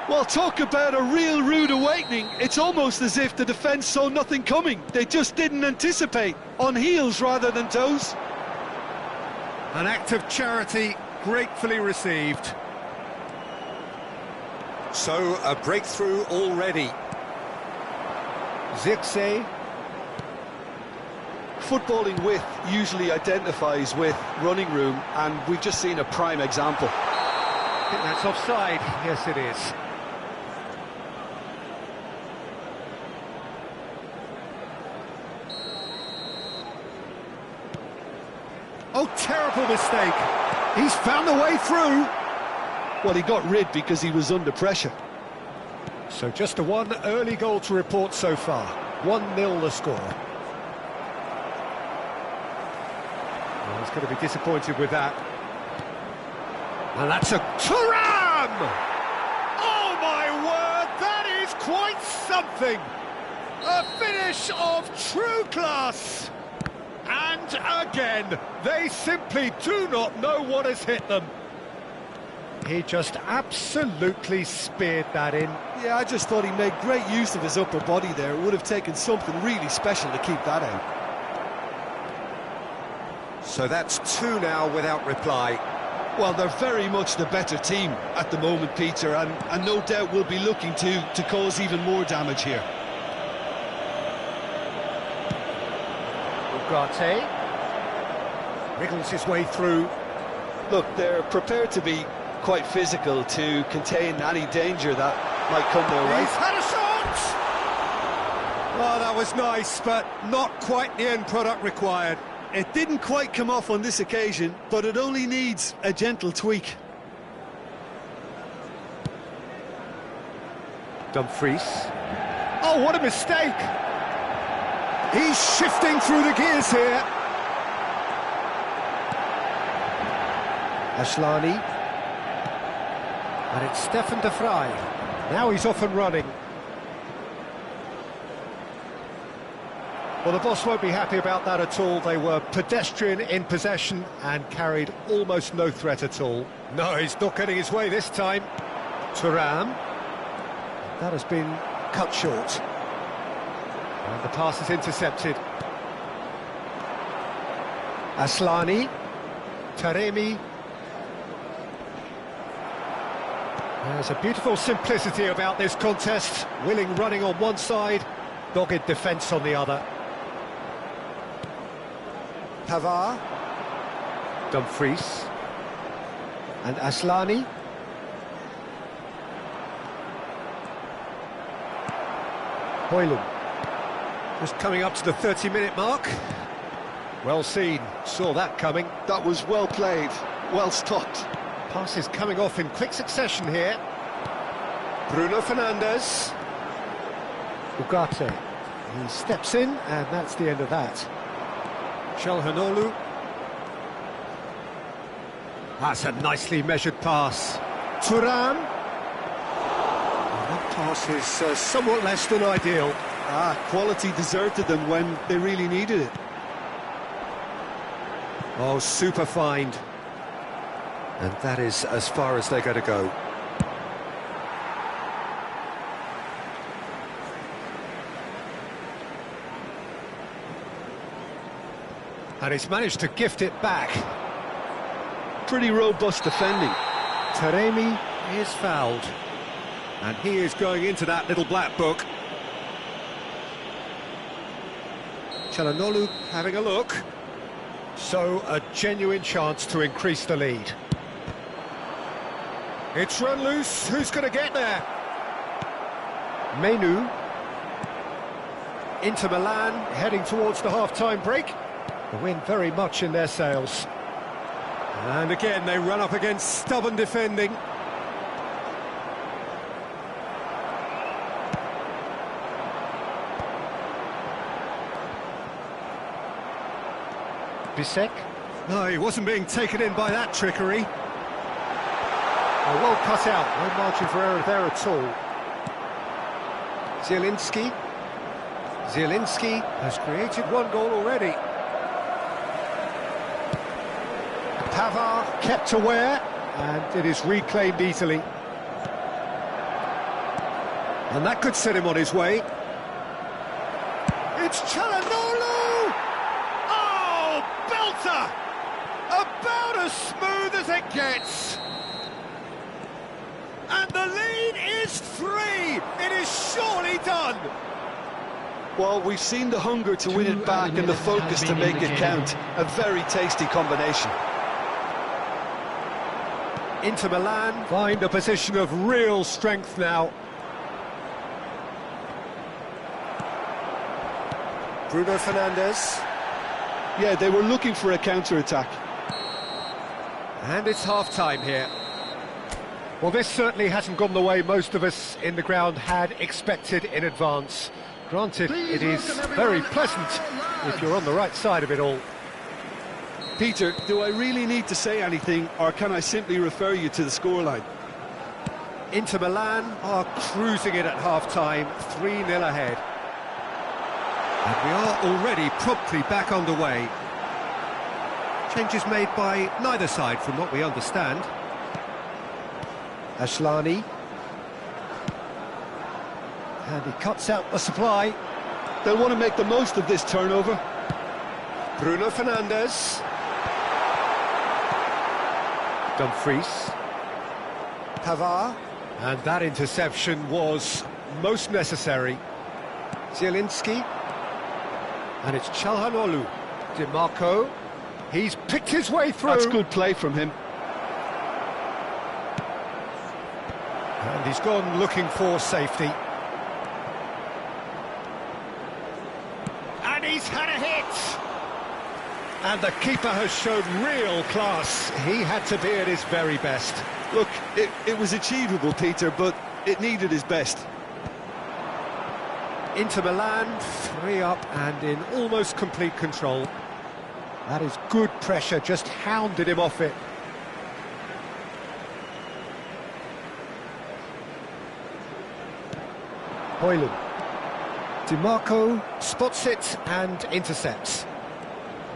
Well, talk about a real rude awakening. It's almost as if the defence saw nothing coming. They just didn't anticipate. On heels rather than toes. An act of charity gratefully received. So, a breakthrough already. Zirkzee. Footballing width usually identifies with running room, and we've just seen a prime example. I think that's offside. Yes, it is. Oh, terrible mistake. He's found a way through. Well, he got rid because he was under pressure. So just a one early goal to report so far. 1-0 the score. Well, he's going to be disappointed with that. And that's a Thuram! Oh, my word, that is quite something. A finish of true class. And again, they simply do not know what has hit them. He just absolutely speared that in. Yeah, I just thought he made great use of his upper body there. It would have taken something really special to keep that out. So that's 2 now without reply. Well, they're very much the better team at the moment, Peter, and no doubt will be looking to cause even more damage here. Ugarte wriggles his way through. Look, they're prepared to be quite physical to contain any danger that might come their way. He's had a shot! Oh, that was nice, but not quite the end product required. It didn't quite come off on this occasion, but it only needs a gentle tweak. Dumfries. Oh, what a mistake! He's shifting through the gears here. Asllani. And it's Stefan de Vrij. Now he's off and running. Well, the boss won't be happy about that at all. They were pedestrian in possession and carried almost no threat at all. No, he's not getting his way this time. Thuram. That has been cut short. And the pass is intercepted. Asllani. Taremi. There's a beautiful simplicity about this contest. Willing running on one side, dogged defence on the other. Pavard. Dumfries. And Asllani. Højlund. Just coming up to the 30-minute mark. Well seen, saw that coming. That was well played, well stopped. Passes coming off in quick succession here. Bruno Fernandes. Ugarte. He steps in, and that's the end of that. Çalhanoğlu. That's a nicely measured pass. Thuram. That pass is somewhat less than ideal. Quality deserted them when they really needed it. Oh, super find. And that is as far as they're going to go. And he's managed to gift it back. Pretty robust defending. Taremi is fouled. And he is going into that little black book. Çalhanoğlu having a look. So, a genuine chance to increase the lead. It's run loose. Who's going to get there? Menu. Inter Milan heading towards the half-time break. The wind very much in their sails. And again, they run up against stubborn defending. Bisek. No, he wasn't being taken in by that trickery. Oh, well cut out, no margin for error there at all. Zielinski. Zielinski has created one goal already. Pavard kept aware, and it is reclaimed easily. And that could set him on his way. It's Çalhanoğlu! Oh, belter! About as smooth as it gets. And the lead is 3! It is surely done! Well, we've seen the hunger to win it back and the focus to make it count. A very tasty combination. Inter Milan find a position of real strength now. Bruno Fernandes. Yeah, they were looking for a counter-attack. And it's half-time here. Well, this certainly hasn't gone the way most of us in the ground had expected in advance. Granted, it is very pleasant if you're on the right side of it all. Peter, do I really need to say anything, or can I simply refer you to the scoreline? Inter Milan are cruising it at half-time, 3-0 ahead. And we are already promptly back underway. Changes made by neither side from what we understand. Asllani. And he cuts out the supply. They'll want to make the most of this turnover. Bruno Fernandes. Dumfries. Pavard. And that interception was most necessary. Zielinski. And it's Çalhanoğlu. Dimarco. He's picked his way through. That's good play from him. And he's gone looking for safety. And he's had a hit! And the keeper has shown real class. He had to be at his very best. Look, it was achievable, Peter, but it needed his best. Inter Milan, 3 up and in almost complete control. That is good pressure, just hounded him off it. Højlund. Dimarco spots it and intercepts.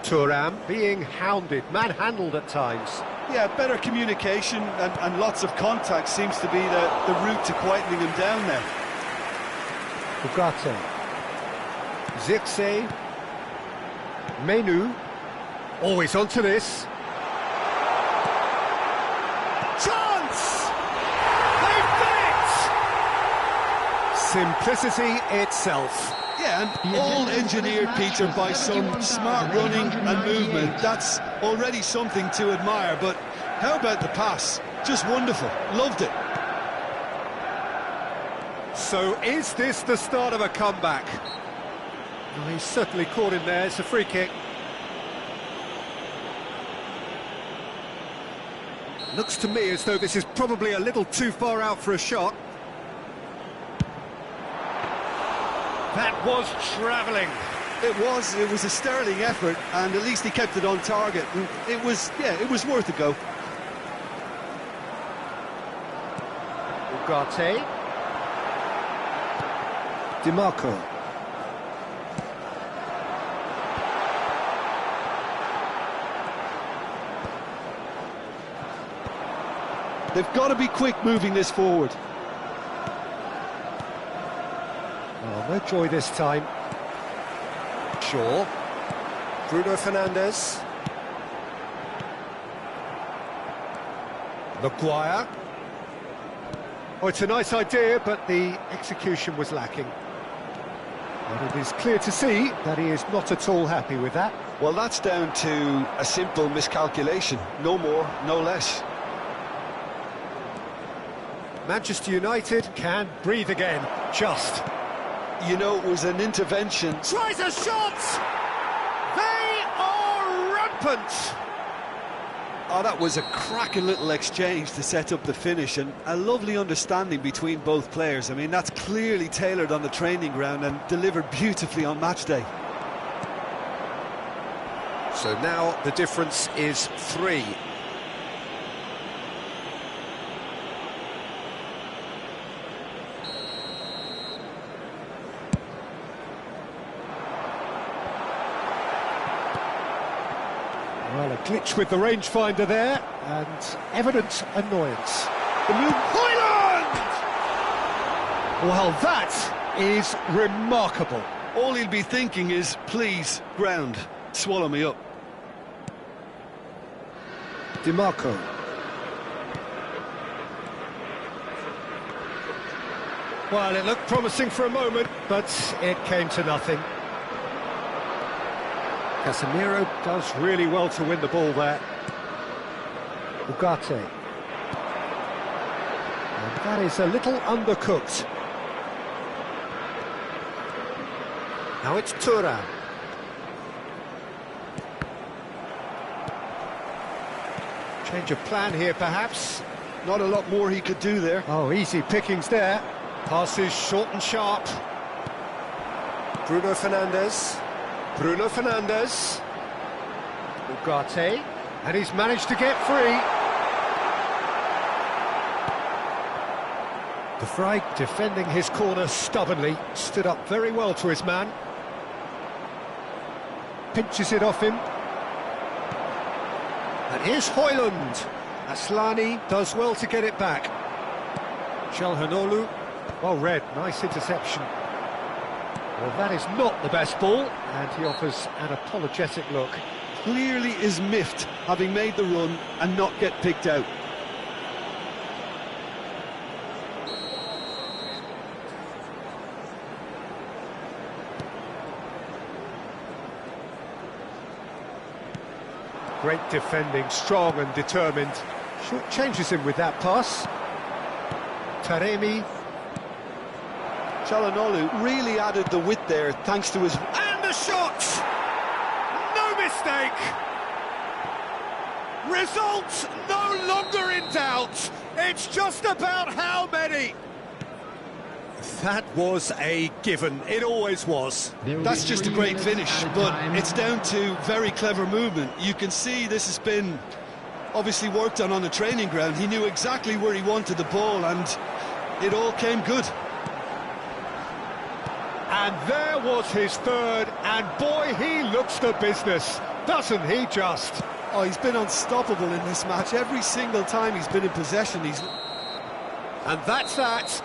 Thuram being hounded, manhandled at times. Yeah, better communication and lots of contact seems to be the route to quietening him down there. Ugarte. Zirkzee. Menu. Always onto this. Chance! They've done it! Simplicity itself. Yeah, and all engineered, Peter, by some smart running and movement. That's already something to admire, but how about the pass? Just wonderful. Loved it. So is this the start of a comeback? Well, he's certainly caught him there. It's a free kick. Looks to me as though this is probably a little too far out for a shot. That was travelling. It was a sterling effort, and at least he kept it on target. And it was worth a go. Ugarte. DiMarco. They've got to be quick moving this forward. Oh, no joy this time. Shaw. Bruno Fernandes. Maguire. Oh, it's a nice idea, but the execution was lacking. And it is clear to see that he is not at all happy with that. Well, that's down to a simple miscalculation. No more, no less. Manchester United can breathe again, just. You know, it was an intervention. Tries a shot! They are rampant! Oh, that was a cracking little exchange to set up the finish, and a lovely understanding between both players. I mean, that's clearly tailored on the training ground and delivered beautifully on match day. So now the difference is 3. Well, a glitch with the rangefinder there, and evident annoyance. The move, Højlund! Well, that is remarkable. All he'll be thinking is, please, ground, swallow me up. DiMarco. Well, it looked promising for a moment, but it came to nothing. Casemiro does really well to win the ball there. Ugarte. And that is a little undercooked. Now it's Thuram. Change of plan here, perhaps. Not a lot more he could do there. Oh, easy pickings there. Passes short and sharp. Bruno Fernandes. Bruno Fernandes. Ugarte. And he's managed to get free. De Vrij defending his corner stubbornly. Stood up very well to his man. Pinches it off him. And here's Højlund. Aslani does well to get it back. Çalhanoğlu. Well read, nice interception. Well, that is not the best ball, and he offers an apologetic look. Clearly is miffed, having made the run and not get picked out. Great defending, strong and determined. Short changes him with that pass. Taremi. Çalhanoğlu really added the width there thanks to his... And the shot! No mistake! Result no longer in doubt. It's just about how many. That was a given. It always was. That's just a great finish, but it's down to very clever movement. You can see this has been obviously worked on the training ground. He knew exactly where he wanted the ball, and it all came good. And there was his third, and boy, he looks the business, doesn't he just? Oh, he's been unstoppable in this match. Every single time he's been in possession, And that's that.